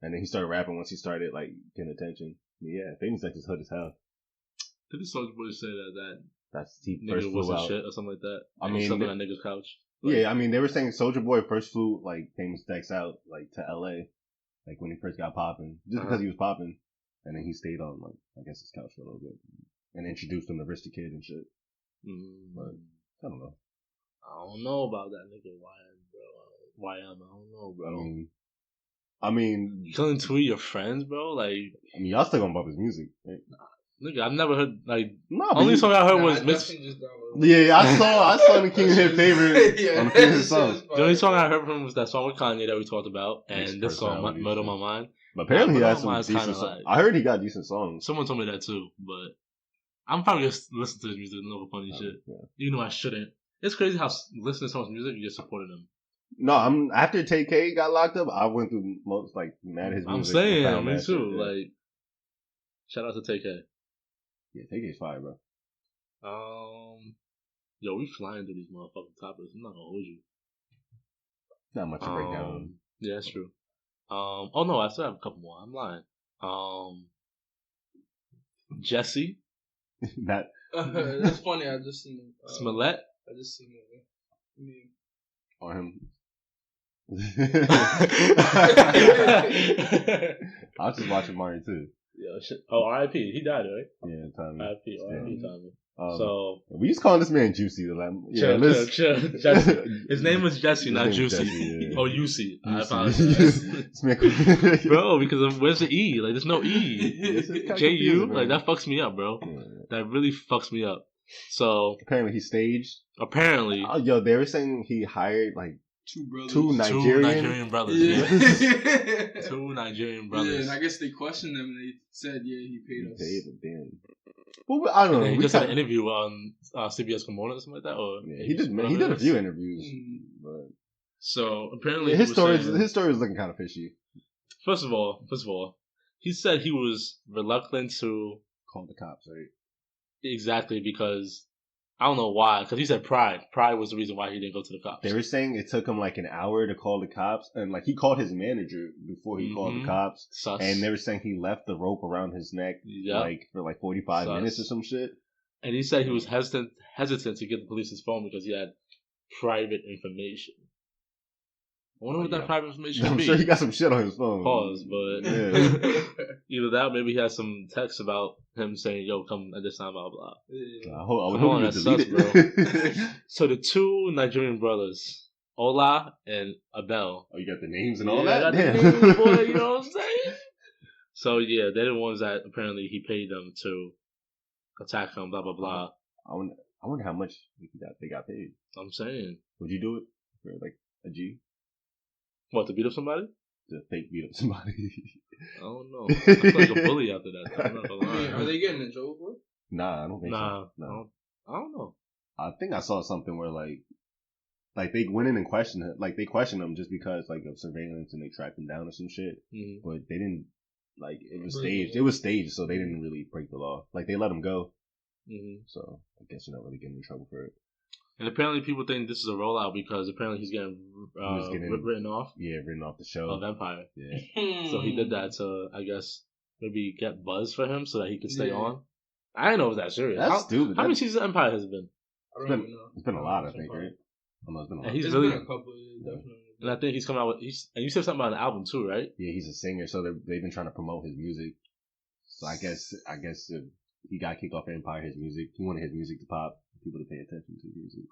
And then he started rapping once he started like getting attention. But yeah, Famous Dex is hood as hell. Did the Soulja Boy say that's he nigga first flew out shit or something like that? I mean something on nigga's couch. Yeah, I mean they were saying Soulja Boy first flew like Famous Dex out like to LA. Like when he first got popping, just because he was popping, and then he stayed on like I guess his couch for a little bit, and introduced him to Rich the Kid and shit. But I don't know. I don't know about that nigga YM, bro. YM, I don't know, bro. I mean, killing two of your friends, bro. Like, I mean, y'all still gonna bump his music, right? Nigga, I've never heard only song I heard was Miss. Yeah, I saw the King hit favorite on the his songs. The only song I heard from him was that song with Kanye that we talked about, and this song "Murder on My Mind." But apparently he has some decent songs. I heard he got decent songs. Someone told me that too, but I'm probably just listening to his music and know funny shit. Yeah. Even though I shouldn't. It's crazy how listening to someone's music, you just supporting them. No, after TK got locked up, I went through most like mad his music. I'm saying me too. Shit, like, shout out to TK. Yeah, TK's fire, bro. Yo, we flying through these motherfucking topics. I'm not gonna hold you. Not much to break down. Yeah, that's true. Oh no, I still have a couple more. I'm lying. Jesse. That's funny. I just seen Smollett. I just seen it. Or him. I was just watching Mario too. Yeah, shit. Oh, R.I.P. He died, right? Yeah, Tommy. R.I.P. Tommy. So we used to call this man Juicy. Chill. His name was Jesse, not Juicy. Jesse, yeah. Oh, UC. I apologize. Bro, because where's the E? Like, there's no E. J-U? Like, that fucks me up, bro. Yeah. That really fucks me up. So apparently he staged. Apparently. Yo, they were saying he hired like two Nigerian brothers. Yeah. Two Nigerian brothers. Yeah, and I guess they questioned him and they said, yeah, he paid us. Paid him, damn. Well, I don't know. He just had an interview on CBS Pomona or something like that, or yeah, he did a few interviews. But so apparently his story was looking kind of fishy. First of all, he said he was reluctant to call the cops, right? Exactly, because I don't know why. Because he said pride. Pride was the reason why he didn't go to the cops. They were saying it took him like an hour to call the cops, and like he called his manager before he called the cops. Sus. And they were saying he left the rope around his neck like for like 45 minutes or some shit. And he said he was hesitant to give the police his phone because he had private information. I wonder what that private information could I'm be. sure he got some shit on his phone. Pause, but either that, or maybe he has some text about him saying, "Yo, come at this time, blah blah." I would hope you delete bro. it. So the two Nigerian brothers, Ola and Abel. Oh, you got the names and all that? I got the names, boy. You know what I'm saying? So yeah, they're the ones that apparently he paid them to attack him. Blah blah blah. I wonder how much they got paid. I'm saying, would you do it for like a G? What, to beat up somebody? To fake beat up somebody. I don't know. I feel like a bully after that. I'm not gonna lie. Are they getting in trouble for it? Nah, I don't think so. No. I don't know. I think I saw something where like they went in and questioned him. Like they questioned him just because like of surveillance and they tracked him down or some shit. Mm-hmm. But they didn't like it was staged. It was staged, so they didn't really break the law. Like they let him go. Mm-hmm. So I guess you're not really getting in trouble for it. And apparently people think this is a rollout because apparently he's getting, written off. Yeah, written off the show. Of Empire. Yeah. So he did that to, I guess, maybe get buzz for him so that he could stay on. I didn't know it was that serious. That's stupid. How many seasons of Empire has it been? It's been a lot, I think, right? It's been a lot. And he's been a couple of years, definitely. And I think he's coming out with, and you said something about an album too, right? Yeah, he's a singer, so they've been trying to promote his music. So I guess if he got kicked off Empire, his music, he wanted his music to pop, people to pay attention to his music.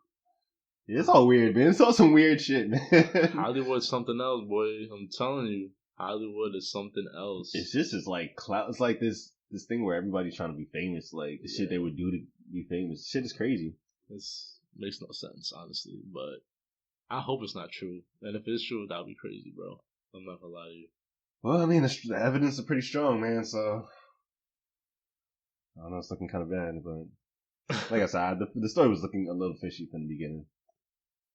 Yeah, it's all weird, man. It's all some weird shit, man. Hollywood's something else, boy. I'm telling you, Hollywood is something else. It's just like clout. It's like this thing where everybody's trying to be famous. Like the shit they would do to be famous. Shit is crazy. This makes no sense, honestly. But I hope it's not true. And if it is true, that would be crazy, bro. I'm not gonna lie to you. Well, I mean, the evidence is pretty strong, man. So I don't know. It's looking kind of bad, but like I said, the story was looking a little fishy from the beginning.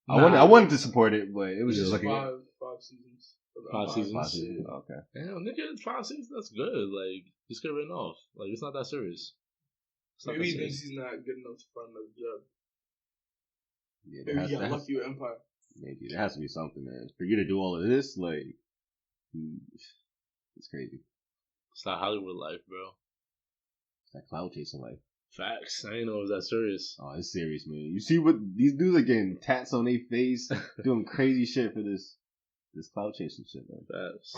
I wanted to support it, but it was just looking five seasons. 5 seasons. 5 seasons. Okay. Damn, nigga, 5 seasons. That's good. Like, just get written off. Like, it's not that serious. Maybe he thinks he's not good enough to find another job. Yeah, maybe he got lucky with Empire. Maybe there has to be something, man. For you to do all of this, like, it's crazy. It's not Hollywood life, bro. It's that cloud chasing life. Facts. I didn't know it was that serious. Oh, it's serious, man. You see what these dudes are getting tats on their face, doing crazy shit for this cloud chasing shit, man. Facts.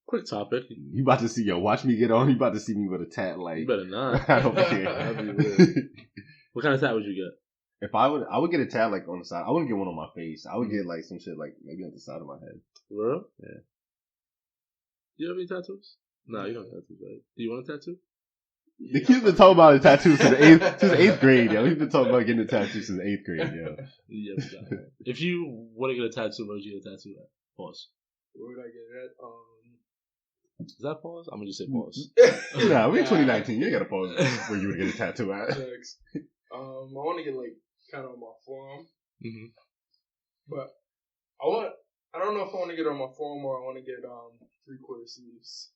Quick topic. You about to see, watch me get on. You about to see me with a tat, like. You better not. I don't care. That'd be weird. What kind of tat would you get? If I would get a tat like on the side. I wouldn't get one on my face. I would get like some shit like maybe on the side of my head. For real? Yeah. Do you have any tattoos? No, you don't have tattoos, right? Do you want a tattoo? The kid's been talking about a tattoo since the eighth grade, yo. He's been talking about getting a tattoo since the 8th grade, yo. Yeah, we got it. If you want to get a tattoo, where would you get a tattoo at? Pause. Where would I get it at? Is that pause? I'm gonna just say pause. Nah, we're in 2019. You ain't gotta pause where you would get a tattoo at. I want to get like kind of on my forearm. Mm-hmm. But I don't know if I want to get it on my forearm or I want to get 3/4 sleeves.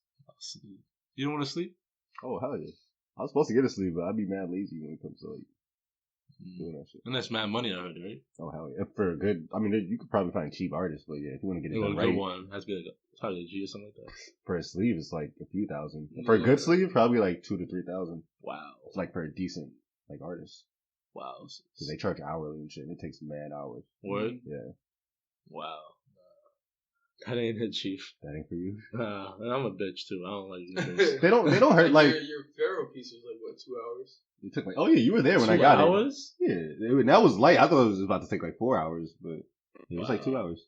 You don't want to sleep? Oh, hell yeah. I was supposed to get a sleeve, but I'd be mad lazy when it comes to like doing that shit. And that's mad money, I heard, right? Oh, hell yeah. For a good, I mean, you could probably find cheap artists, but yeah, if you want to get it done right. A good one has to be like probably a G or something like that. For a sleeve, it's like a few thousand. For a good sleeve, probably like 2,000 to 3,000. Wow. It's like for a decent like artist. Wow. Because they charge hourly and shit. And it takes mad hours. Word? Yeah. Wow. That ain't it, Chief. That ain't for you. Nah, I'm a bitch too. I don't like these They don't hurt like your Pharaoh piece was like what, 2 hours? It took like, oh yeah, you were there when I got 2 hours? it. Yeah, that was light. I thought it was about to take like 4 hours, but it was like 2 hours.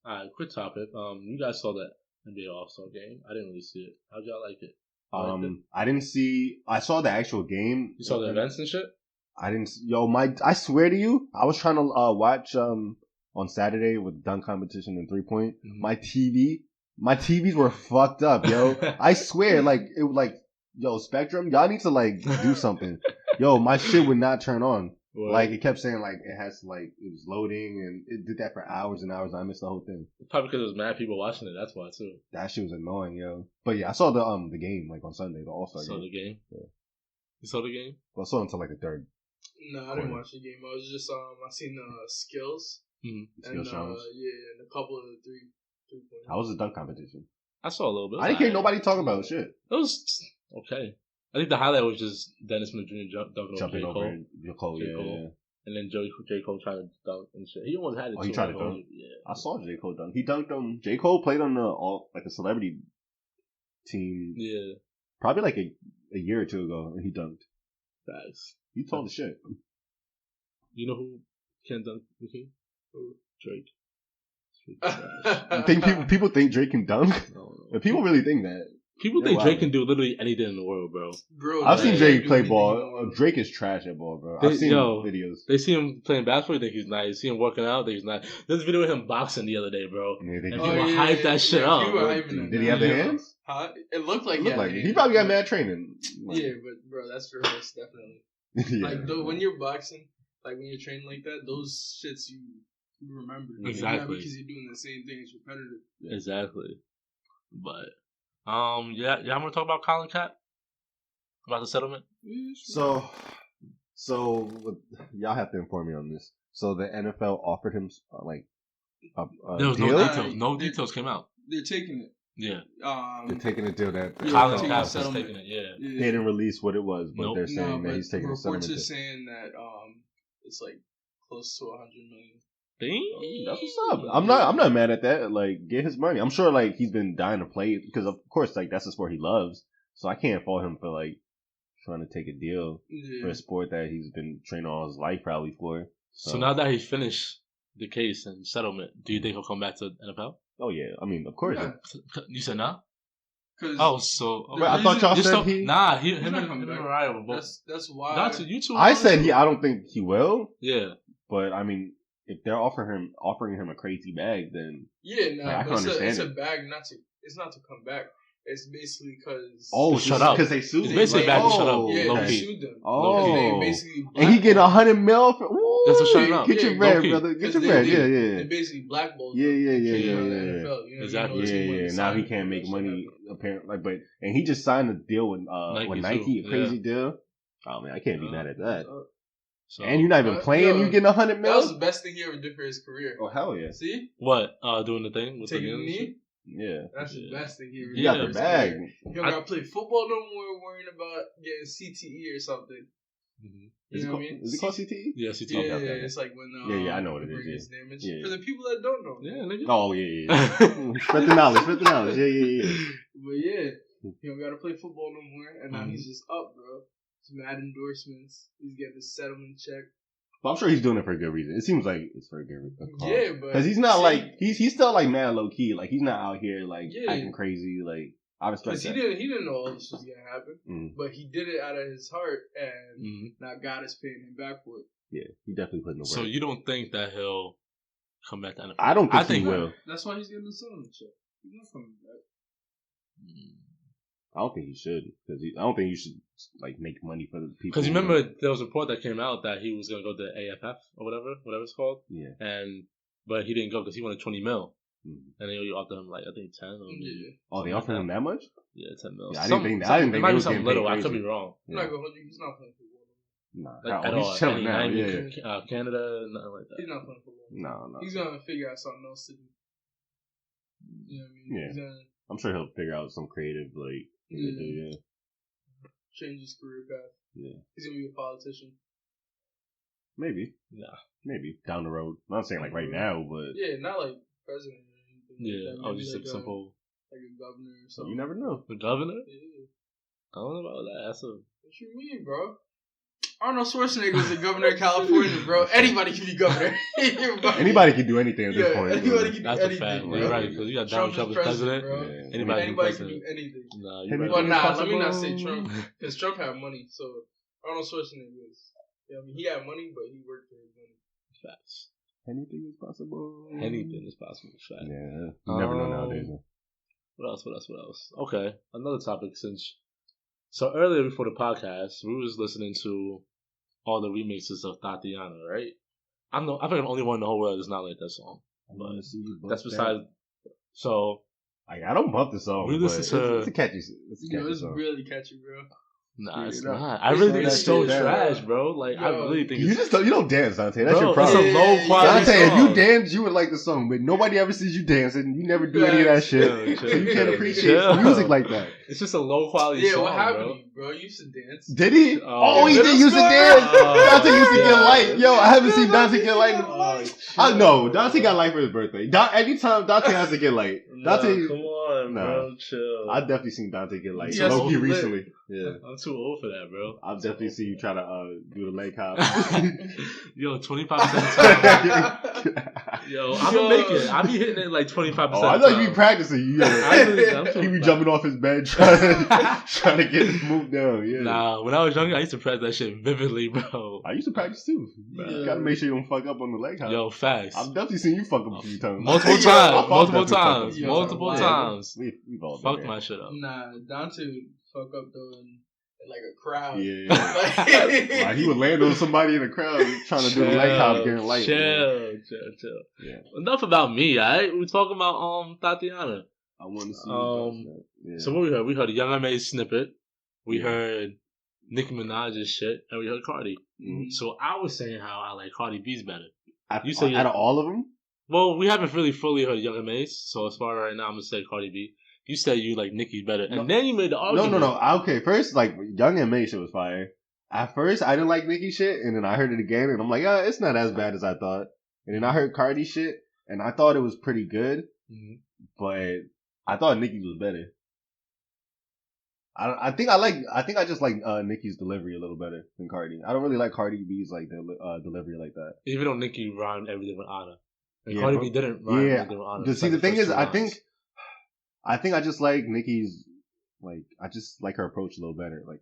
Alright, quick topic. You guys saw that NBA All-Star game. I didn't really see it. How'd y'all like it? I didn't see. I saw the actual game. You saw the events and shit? I didn't. I swear to you, I was trying to watch on Saturday with dunk competition and 3-point. Mm-hmm. My TVs were fucked up, yo. I swear, like it was like, yo, Spectrum, y'all need to like do something. Yo, my shit would not turn on. What? Like it kept saying like it has to like it was loading and it did that for hours and hours. And I missed the whole thing. Probably because there was mad people watching it. That's why too. That shit was annoying, yo. But yeah, I saw the game like on Sunday, the All-Star game. Saw the game. Yeah. You saw the game? Well, I saw until like the third. No, I didn't watch the game. I was just I seen skills. Skill challenge. And a couple of the three pointers. How was the dunk competition? I saw a little bit. I didn't hear nobody talking about shit. It was okay. I think the highlight was just Dennis Smith Jr. jumping over J. Cole. Yeah. And then J. Cole trying to dunk and shit. He almost had it. Oh, he tried to dunk? Yeah. I saw J. Cole dunk. He dunked on... J. Cole played on a celebrity team. Yeah. Probably like a year or two ago, and he dunked. Facts. He told the shit. You know who can dunk the king? Drake. You think people think Drake can dunk? No. People really think that. People think Drake can do literally anything in the world, bro. I've seen Drake play ball. Drake is trash at ball, bro. I've seen videos. They see him playing basketball, they think he's nice. See him working out, they think he's nice. There's a video of him boxing the other day, bro. Yeah, and people hype that shit up. Did he have the hands? Huh? It looked like he probably got mad training. Yeah, but bro, that's for us, definitely. Yeah. Like when you're boxing, like when you're training like that, those shits you remember. Exactly. Because you're doing the same thing. It's repetitive. Exactly. But I'm gonna talk about Colin Kaepernick, about the settlement. So y'all have to inform me on this. So the NFL offered him there was deal? no details. No details came out. They're taking it. Yeah. They're taking a deal that Colin Kaepernick is taking it. Yeah. They didn't release what it was, but they're saying that he's taking a settlement. Reports are saying that it's like close to $100 million. That's what's up. I'm not mad at that. Like, get his money. I'm sure like he's been dying to play because of course like that's the sport he loves. So I can't fault him for like trying to take a deal for a sport that he's been training all his life probably for. So now that he's finished the case and settlement, do you think he'll come back to NFL? Oh yeah, I mean of course. Yeah. You said no? I thought y'all said he. Nah, him and Mariah were both. That's why. That's you two. I said I don't think he will. Yeah, but I mean, if they're offering him a crazy bag, then I can understand it's a bag, it's not to come back. It's basically because shut up because they sued. It's basically a bag to shut up. Yeah, low they key. sued them. Oh, they basically and he get $100 million. That's a shut up. Get your bread, brother. Get your bread. Yeah. They basically blackballed. Yeah. NFL, exactly. Yeah. Now he can't make money apparently, and he just signed a deal with Nike, a crazy deal. Oh man, I can't be mad at that. So, and you're not even playing. You getting $100 million. That was the best thing he ever did for his career. Oh hell yeah! See what? Doing the thing with taking the knee. Yeah, that's the best thing he ever did. You got the bag. You don't gotta play football no more. Worrying about getting CTE or something. Mm-hmm. You know what I mean? Is it called CTE? Yeah, CTE. Yeah, it's like when I know what it is. Damage. Yeah. For the people that don't know. Yeah. Oh yeah. Spread the knowledge. Yeah. But yeah, you don't gotta play football no more, and now he's just up, bro. It's mad endorsements. He's getting his settlement check. But I'm sure he's doing it for a good reason. It seems like it's for a good reason. Yeah, but because he's not he's still like mad low key. Like he's not out here like acting crazy. Like I respect that. He didn't know all this was gonna happen, but he did it out of his heart, and now God is paying him back for it. Yeah, he definitely put in the work. So you don't think that he'll come back to NFL? I don't think he will. That's why he's getting the settlement check. He's not coming back. I don't think he should because I don't think you should like make money for the people. Because you remember there was a report that came out that he was gonna go to AFF or whatever it's called. Yeah. But he didn't go because he wanted $20 million, and they only offered him like I think 10. Oh, they offered him that much? Yeah, $10 million. Yeah, I didn't think it might be something little. I could be wrong. Yeah. He's not playing football. Nah, at all. He's chilling now. Canada, nothing like that. He's not playing football. No. He's gonna figure out something else to do. You know what I mean? Yeah. I'm sure he'll figure out some creative change his career path. Yeah. He's gonna be a politician. Maybe. Nah. Maybe down the road. I'm not saying like right now, but not like president or anything. Yeah. Like just like simple. Like a governor or something. You never know. The governor? Yeah. I don't know about that. What you mean, bro? Arnold Schwarzenegger was the governor of California, bro. Anybody can be governor. Anybody can do anything at this point. Anybody can do That's anything. a fact. Bro. You're right, because you got Donald Trump as president. Yeah. Anybody can do anything. Nah, let me not say Trump, because Trump had money. So Arnold Schwarzenegger was. I mean, he had money, but he worked for his money. Facts. Anything is possible. Anything is possible. Fact. Yeah, you never know nowadays. What else? Okay, another topic. So earlier before the podcast, we was listening to all the remixes of Tatiana, right? I think I'm the only one in the whole world that's not like that song. But that's besides. So I don't bump the song. We listen to. It's a catchy song. It's really catchy, bro. Nah, it's not. I really think it's so trash, bro. Like, I really think you don't dance, Dante. That's your It's problem. a low quality Dante, song. if you dance, you would like the song, but nobody ever sees you dancing. You never do any of that shit. So you can't appreciate music like that. It's just a low quality song, what happened bro. to you, bro? You used to dance. Did he? Oh, he did used to dance. Dante used to get yeah. light. Yo, I haven't seen Dante get light. I know. Dante got light for his birthday. Anytime Dante has to get light. Dante, come on, bro. Chill. I've definitely seen Dante get light. Yes, Low-key lit. recently. Yeah. I'm too old for that, bro. I've definitely seen you try to do the leg hop. Yo, 25% of the time. Yo, I'm gonna make it. I be hitting it like 25%. Oh, I know you be practicing. He be jumping off his bed trying to get his move down. Yeah. Nah, when I was younger, I used to practice that shit vividly, bro. I used to practice too. You gotta make sure you don't fuck up on the leg hop. Yo, facts. I've definitely seen you fuck up a few times. Multiple times. Multiple times. We've all fucked my shit up. Nah, Dante would fuck up though in like a crowd. Yeah. Like he would land on somebody in the crowd trying to do the leg hop, getting light. Chill. Yeah. Enough about me, alright? We're talking about Tatiana. I want to see. So what we heard? We heard a Young M.A. snippet. We heard Nicki Minaj's shit, and we heard Cardi. Mm-hmm. So I was saying how I like Cardi B's better. You say out of all of them? Well, we haven't really fully heard Young M.A.'s, so as far right now, I'm gonna say Cardi B. You said you like Nicki better, and then you made the argument. No. Okay, first, like, Young M.A. shit was fire. At first, I didn't like Nicki shit, and then I heard it again, and I'm like, it's not as bad as I thought. And then I heard Cardi shit, and I thought it was pretty good, but I thought Nicki was better. I think I just like Nicki's delivery a little better than Cardi. I don't really like Cardi B's like delivery like that. Even though Nicki rhymed everything with Anna, and Cardi B didn't rhyme everything with Anna. See, the thing is, I think I just like Nicki's, like, I just like her approach a little better, like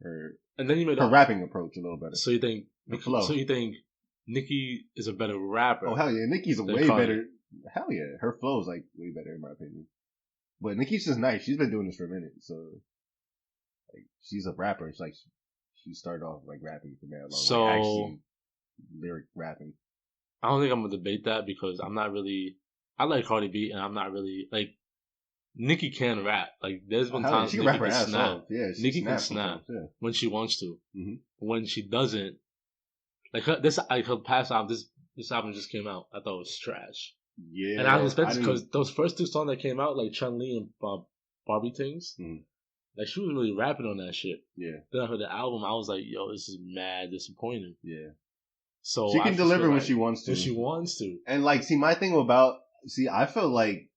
her. And then you made her rapping approach a little better. So you think Nicki is a better rapper? Oh hell yeah, Nicki's a way better. Hell yeah, her flow is like way better in my opinion. But Nicki's just nice. She's been doing this for a minute, so like she's a rapper. It's like she started off like rapping for that long. So like, actually lyric rapping. I don't think I'm gonna debate that because I'm not really. I like Cardi B, and I'm not really like. Nicki can rap. Like there's been times she Nicki can can snap. off. Yeah, Nicki can snap when she wants to. Mm-hmm. When she doesn't, like her past album, this album just came out. I thought it was trash. Yeah, and I was expecting because those first two songs that came out, like Chun Li and Barbie Things, like she was really rapping on that shit. Yeah. Then I heard the album, I was like, yo, this is mad disappointing. Yeah. So she can deliver when she wants to. When she wants to. And like, my thing about I felt like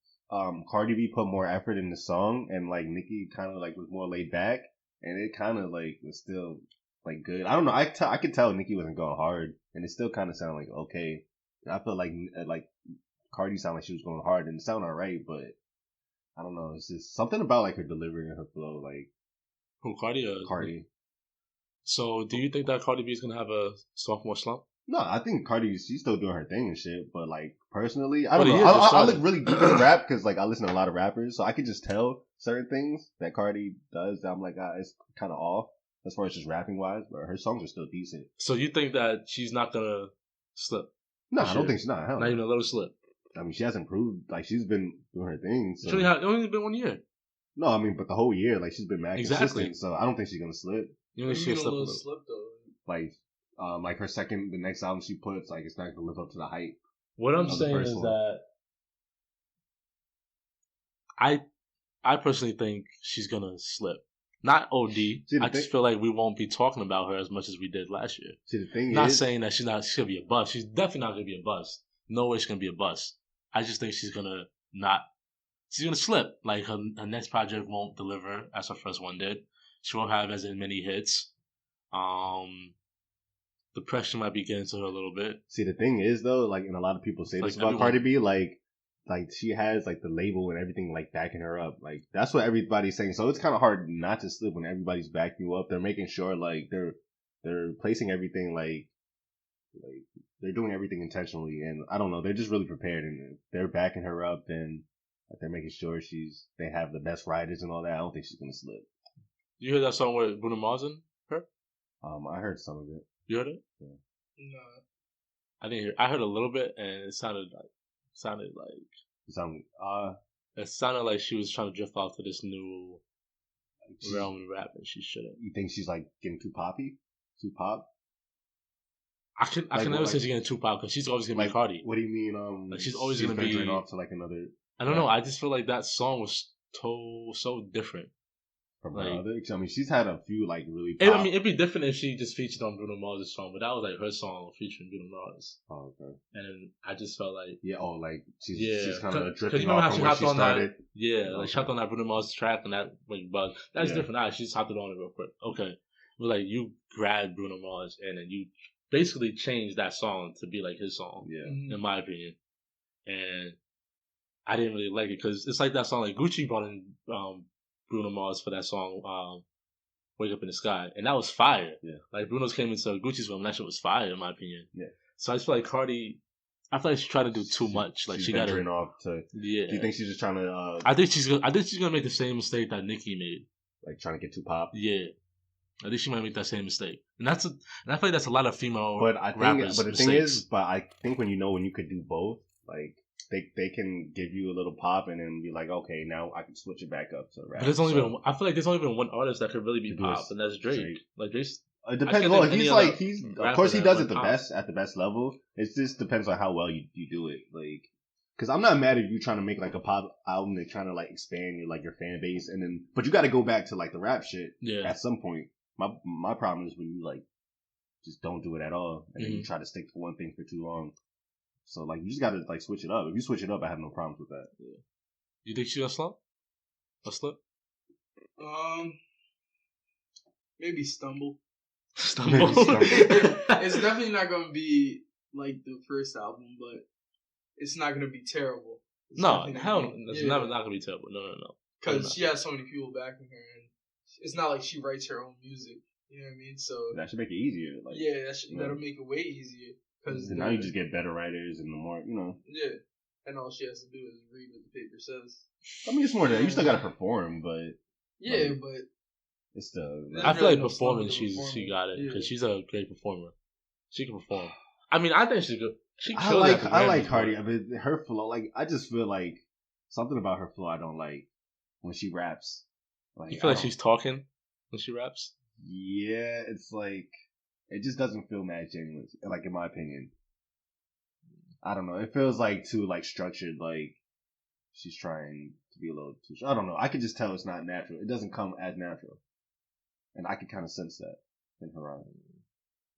Cardi B put more effort in the song, and like Nicki kind of like was more laid back, and it kind of like was still like good. I don't know. I could tell Nicki wasn't going hard, and it still kind of sounded like okay. I felt like Cardi sounded like she was going hard, and it sounded alright, but I don't know. It's just something about like her delivery and her flow, like who Cardi? Cardi. So, do you think that Cardi B is gonna have a sophomore slump? No, I think she's still doing her thing and shit. But like personally, I don't know. I look really deep into rap because like I listen to a lot of rappers, so I could just tell certain things that Cardi does that I'm like, it's kind of off as far as just rapping wise. But her songs are still decent. So you think that she's not gonna slip? No, I don't think she's not. Not even a little slip. I mean, she hasn't proved like she's been doing her thing. So. It's only been 1 year. No, I mean, but the whole year, like she's been mad consistent. So I don't think she's gonna slip. You think she'll slip though? Like her the next album she puts, like it's not gonna live up to the hype. What I'm saying is that I personally think she's gonna slip. Not OD. I just feel like we won't be talking about her as much as we did last year. See, the thing not saying that she's gonna be a bust. She's definitely not gonna be a bust. No way she's gonna be a bust. I just think she's gonna slip. Like her next project won't deliver as her first one did. She won't have as many hits. The pressure might be getting to her a little bit. See, the thing is though, like, and a lot of people say this about Cardi B, like she has like the label and everything like backing her up. Like that's what everybody's saying. So it's kind of hard not to slip when everybody's backing you up. They're making sure like they're placing everything like they're doing everything intentionally, and I don't know, they're just really prepared and they're backing her up and they're making sure they have the best riders and all that. I don't think she's gonna slip. You heard that song with Bruno Mars in her? I heard some of it. You heard it? Yeah. No. I didn't hear. I heard a little bit, and it sounded like she was trying to drift off to this new realm in rap, and she shouldn't. You think she's like getting too poppy, too pop? I can never say she's getting too pop because she's always gonna be Cardi. What do you mean? Like she's always gonna be off to like another. I don't know. I just feel like that song was so different. From her other, I mean, she's had a few like really. I mean, it'd be different if she just featured on Bruno Mars' song, but that was like her song featuring Bruno Mars. Oh, okay. And then I just felt like like she's kind of drifting you remember off how from where she started. Like she hopped on that Bruno Mars track and that like bug. That's different. She just hopped it on it real quick. Okay, but like you grabbed Bruno Mars and then you basically changed that song to be like his song. Yeah, in my opinion, and I didn't really like it because it's like that song like Gucci brought in Bruno Mars for that song Wake Up in the Sky, and that was fire. Yeah, like Bruno's came into Gucci's room, that shit was fire in my opinion. Yeah, so I just feel like Cardi, I feel like she's trying to do too much. Like she got off to. Yeah. Do you think she's just trying to? I think she's gonna make the same mistake that Nicki made. Like trying to get too pop. Yeah. I think she might make that same mistake, and I feel like that's a lot of female rappers. But the thing is, I think when you could do both, like they can give you a little pop and then be like, okay, now I can switch it back up to rap. But I feel like there's only been one artist that could really be pop, and that's Drake. Like Drake's. It depends. Well, he's of course he does it at the best level. It just depends on how well you do it. Like, because I'm not mad at you trying to make like a pop album and trying to like expand your fan base, and then but you got to go back to like the rap shit at some point. My problem is when you like just don't do it at all, and then you try to stick to one thing for too long. So like you just got to like switch it up. If you switch it up, I have no problems with that. Yeah. You think she's gonna slump? A slip? Maybe stumble. Stumble. It's definitely not gonna be like the first album, but it's not gonna be terrible. It's never not gonna be terrible. No. Because she has so many people backing her, and it's not like she writes her own music. You know what I mean? So that should make it easier. Like, that'll make it way easier. Because now you just get better writers and the more Yeah, and all she has to do is read what the paper says. I mean, it's more that you still gotta perform, but but it's still. I feel like performance. She got it because she's a great performer. She can perform. I mean, I think she's good. I like Cardi. I mean, her flow. Like, I just feel like something about her flow I don't like when she raps. Like, you feel like she's talking when she raps? Yeah, it's like it just doesn't feel mad genuine. Like in my opinion, I don't know. It feels like too like structured. Like she's trying to be a little too. I don't know. I could just tell it's not natural. It doesn't come as natural, and I could kind of sense that in Harai.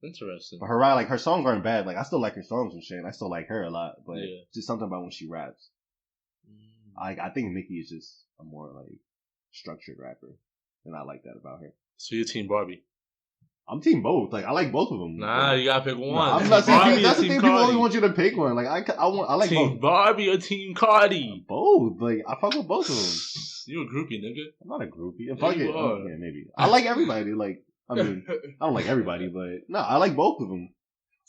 Interesting. But Harai, like her songs aren't bad. Like I still like her songs and shit. And I still like her a lot. But just something about when she raps. I think Nicki is just a more like structured rapper, and I like that about her. So you're Team Barbie? I'm Team both. Like I like both of them. Nah, you gotta pick one. Nah, I'm not saying that's the thing. People only want you to pick one. Like I like Team both. Barbie or Team Cardi? Both. Like I fuck with both of them. You a groupie, nigga? I'm not a groupie. Yeah, maybe. I like everybody. Like I mean, I don't like everybody, but no, I like both of them.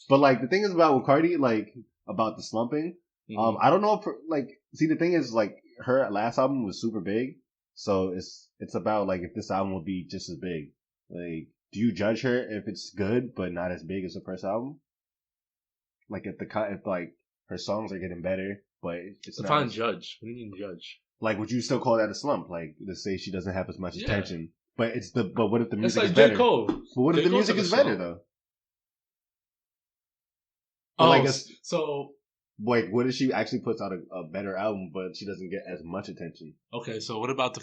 But like the thing is about with Cardi, like about the slumping. I don't know if the thing is like her last album was super big, so it's about like if this album will be just as big. Like, do you judge her if it's good but not as big as the first album? Like if like her songs are getting better, but it's not. Define judge. What do you mean judge? Like, would you still call that a slump? Like, let's say she doesn't have as much attention, but what if the music like is better? J. Cole. But what if the music is better though? So. Wait, what if she actually puts out a better album, but she doesn't get as much attention? Okay, so what about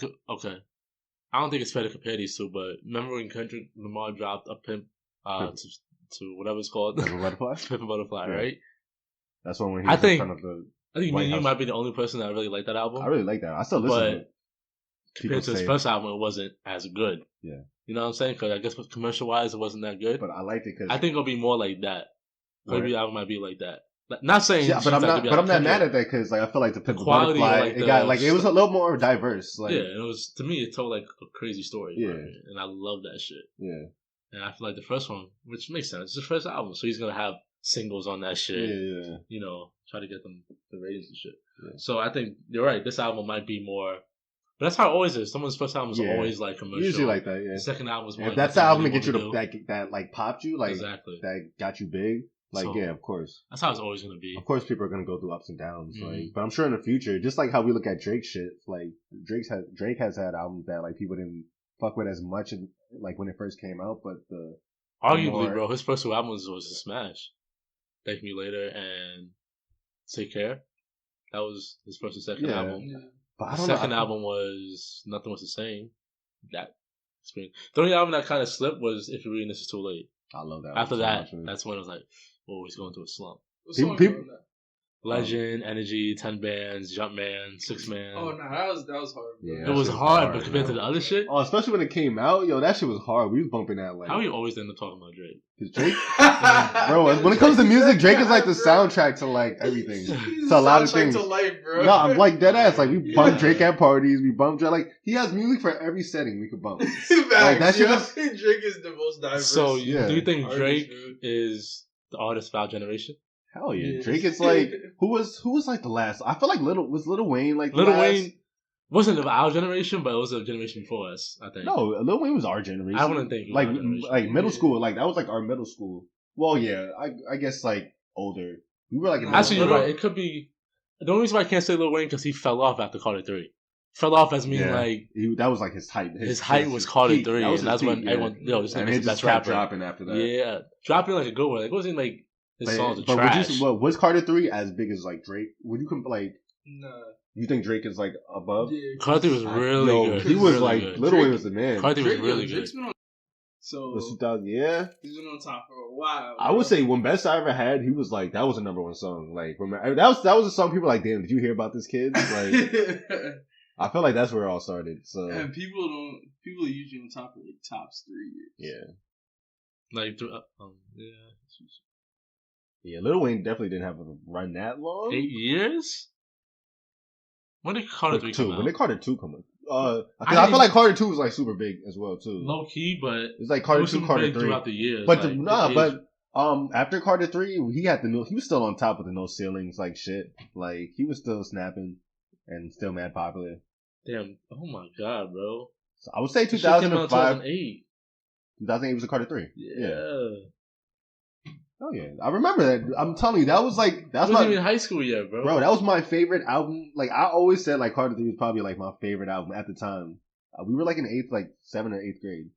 I don't think it's fair to compare these two, but remember when Kendrick Lamar dropped a Pimp to whatever it's called? Pimp and Butterfly? Pimp and Butterfly, right? That's when he was in front of the I think you might be the only person that really liked that album. I really like that. I still listen to it. Compared to his first album, it wasn't as good. Yeah. You know what I'm saying? Because I guess commercial-wise, it wasn't that good. But I liked it because I think it'll be more like that. Maybe the album might be like that. Not saying, but I'm not mad at that because like I feel like the Pimp and Butterfly, it was a little more diverse. Like, it was, to me, it told like a crazy story. Yeah, and I love that shit. Yeah, and I feel like the first one, which makes sense, it's his first album, so he's gonna have singles on that shit. Yeah. You know, try to get them the ratings and shit. Yeah. So I think you're right. This album might be more. But that's how it always is. Someone's first album is always like commercial. Usually like that, yeah. The second album is more. If that's the album that get you that like popped you, like exactly. that got you big. Like, so, of course. That's how it's always going to be. Of course, people are going to go through ups and downs. Like, but I'm sure in the future, just like how we look at Drake shit, like Drake has had albums that like people didn't fuck with as much like when it first came out, but arguably, bro, his first two albums was a smash. Thank Me Later and Take Care. That was his first and second album. Yeah. But the second album was Nothing Was the Same. That experience. The only album that kind of slipped was If You're Reading This Is Too Late. I love that. After that, that's when it was like, oh, he's going through a slump. Legend, Energy, 10 Bands, Jumpman, 6 Man. Oh no, that was hard. Yeah, it was hard, but compared to the other shit, especially when it came out, yo, that shit was hard. We was bumping that like. How you always end up talking about Drake? Cause Drake, bro. When it comes to music, Drake is like the soundtrack to like everything, to a lot of things. To life, bro. No, I'm like dead ass. Like we bump Drake at parties, we bump Drake. Like he has music for every setting we could bump. Like that shit. Drake is the most diverse. So do you think Drake is the artist of our generation? Hell yeah. Drake is like who was like the last? I feel like Lil Wayne like Lil Wayne wasn't of our generation, but it was a generation before us, I think. No, Lil Wayne was our generation. I wouldn't think like middle school, like that was like our middle school. Well, yeah, I guess like older. We were like in actually you're right. It could be the only reason why I can't say Lil Wayne because he fell off after Carter 3. Fell off as meaning like that was like his height. His height was Carter 3, and that's when everyone this is the best rapper. Dropping after that. Yeah, dropping like a good one. Like, it wasn't like his songs are trash. Was Carter 3 as big as like Drake? Would you like? No. You think Drake is like above? Yeah, Carter was really good. He was like Lil Wayne was the man. Carter was really good. So 2000, yeah, he's been on top for a while. I would say when Best I Ever Had, he was like that was a number one song. Like that was a song people were like, damn, did you hear about this kid? Like, I feel like that's where it all started. So and people are usually on top of like tops 3 years. Yeah, like yeah. Lil Wayne definitely didn't have a run that long. 8 years. When did Carter 3 come out? When did Carter 2 come out? I feel like Carter 2 was like super big as well too. Low key, but it's like Carter 2, Carter 3 throughout the years. But after Carter 3, he was still on top of the No Ceilings like shit. Like he was still snapping and still mad popular. Damn! Oh my god, bro! So I would say 2005. 2008. 2008 was a Carter 3. Yeah. Oh yeah, I remember that. I'm telling you, that was like I wasn't even in high school yet, bro. Bro, that was my favorite album. Like I always said, like Carter 3 was probably like my favorite album at the time. We were like in 7th or 8th grade,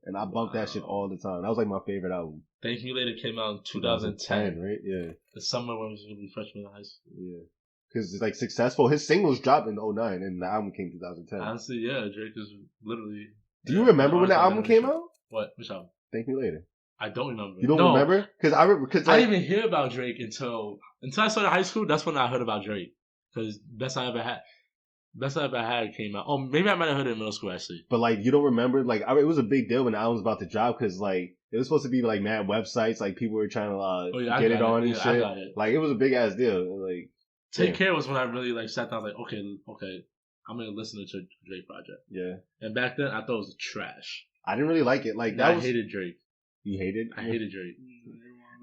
and I bumped that shit all the time. That was like my favorite album. Thank Me Later came out in 2010, right? Yeah, the summer when we was freshman in high school. Yeah, because it's like successful. His singles dropped in 2009, and the album came 2010. Honestly, yeah, Drake is literally. Do you remember when the album came out? What? Which album? Thank Me Later. I don't remember. You don't remember? Because I didn't even hear about Drake until I started high school. That's when I heard about Drake. Because Best I Ever Had came out. Oh, maybe I might have heard it in middle school actually. But like, you don't remember? Like, it was a big deal when the album was about to drop because like it was supposed to be like mad websites, like people were trying to get it on and shit. I got it. Like it was a big ass deal. Like Take Care was when I really like sat down. I was like, okay, I'm gonna listen to Drake project. Yeah. And back then I thought it was trash. I didn't really like it. Like I hated Drake. You hated? I hated Drake.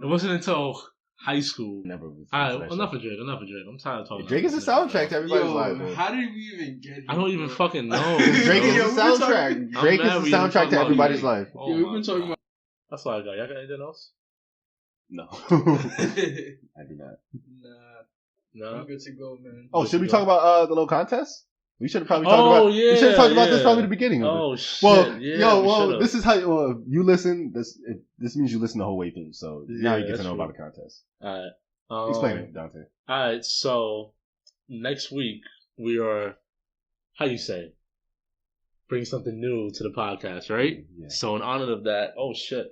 It wasn't until high school. Never was. Alright, enough of Drake. I'm tired of talking. Drake is a soundtrack to everybody's life. Man. How did we even get here? I don't even fucking know. Drake is a soundtrack. Drake is a soundtrack to everybody's life. Oh, we've been talking about. That's all I got. Y'all got anything else? No. I do not. No. I'm good to go, man. Oh, should we talk about the little contest? We should have probably talked about. Yeah, we should have talked about this probably at the beginning of it. Oh shit! Well, this is how you listen. This means you listen the whole way through. So now you get to know about the contest. All right. Explain it, Dante. All right. So next week we are, how you say, bring something new to the podcast, right? Yeah. So in honor of that, oh shit,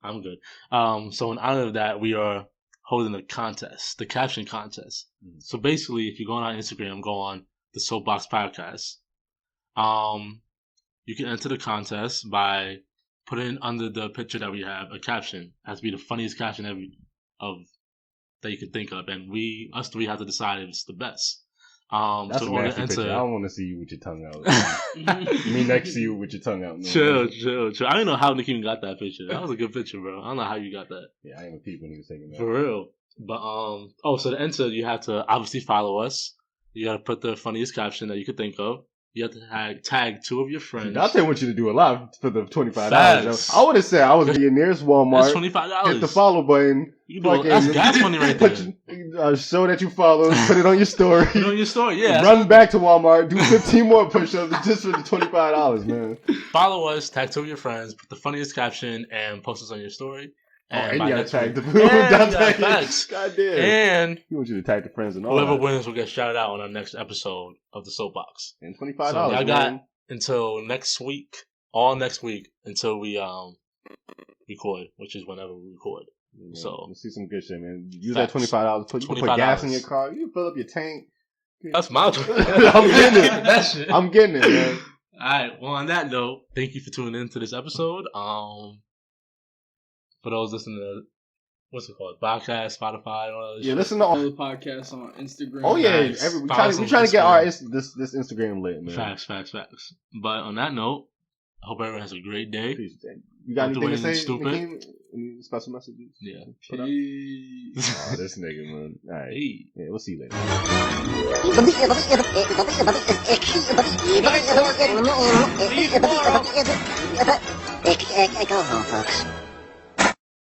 I'm good. So in honor of that, we are holding a contest, the caption contest. Mm-hmm. So basically, if you go on Instagram, go on the Soapbox Podcast. You can enter the contest by putting under the picture that we have a caption. It has to be the funniest caption that you can think of, and us three have to decide if it's the best. That's so a nasty picture. I don't want to see you with your tongue out. Me next to you with your tongue out. Chill. I don't know how Nick even got that picture. That was a good picture, bro. I don't know how you got that. Yeah, I ain't a peep when he was taking that. For real. But so to enter, you have to obviously follow us. You gotta put the funniest caption that you could think of. You have to tag 2 of your friends. Dante wants you to do a lot for the $25. Facts. I would have said I was being nearest Walmart. That's $25. Hit the follow button. You do that's gas money right there. Show that you follow. Put it on your story. Put it on your story, yeah. Run back to Walmart. Do 15 more push-ups just for the $25, man. Follow us. Tag 2 of your friends. Put the funniest caption and post us on your story. And you gotta tag the facts. God damn. And he wants you to tag the friends and all whoever that. Wins will get shouted out on our next episode of the Soapbox. And $25. So I got until next week, all next week, until we record, which is whenever we record. Yeah, so let's see some good shit, man. Use that $25. Put gas in your car. You fill up your tank. That's my I'm getting it. That shit. I'm getting it, man. All right. Well, on that note, thank you for tuning in to this episode. For those listening to, what's it called? Podcast, Spotify, all that shit. Listen to all the podcasts on Instagram. Oh yeah, Nice. we trying to get our this Instagram lit, man. Facts. But on that note, I hope everyone has a great day. You got anything to say? Stupid? Any special messages? Yeah. Peace. Oh, this nigga, man. All right. Hey. Yeah, we'll see you later. Go home, folks.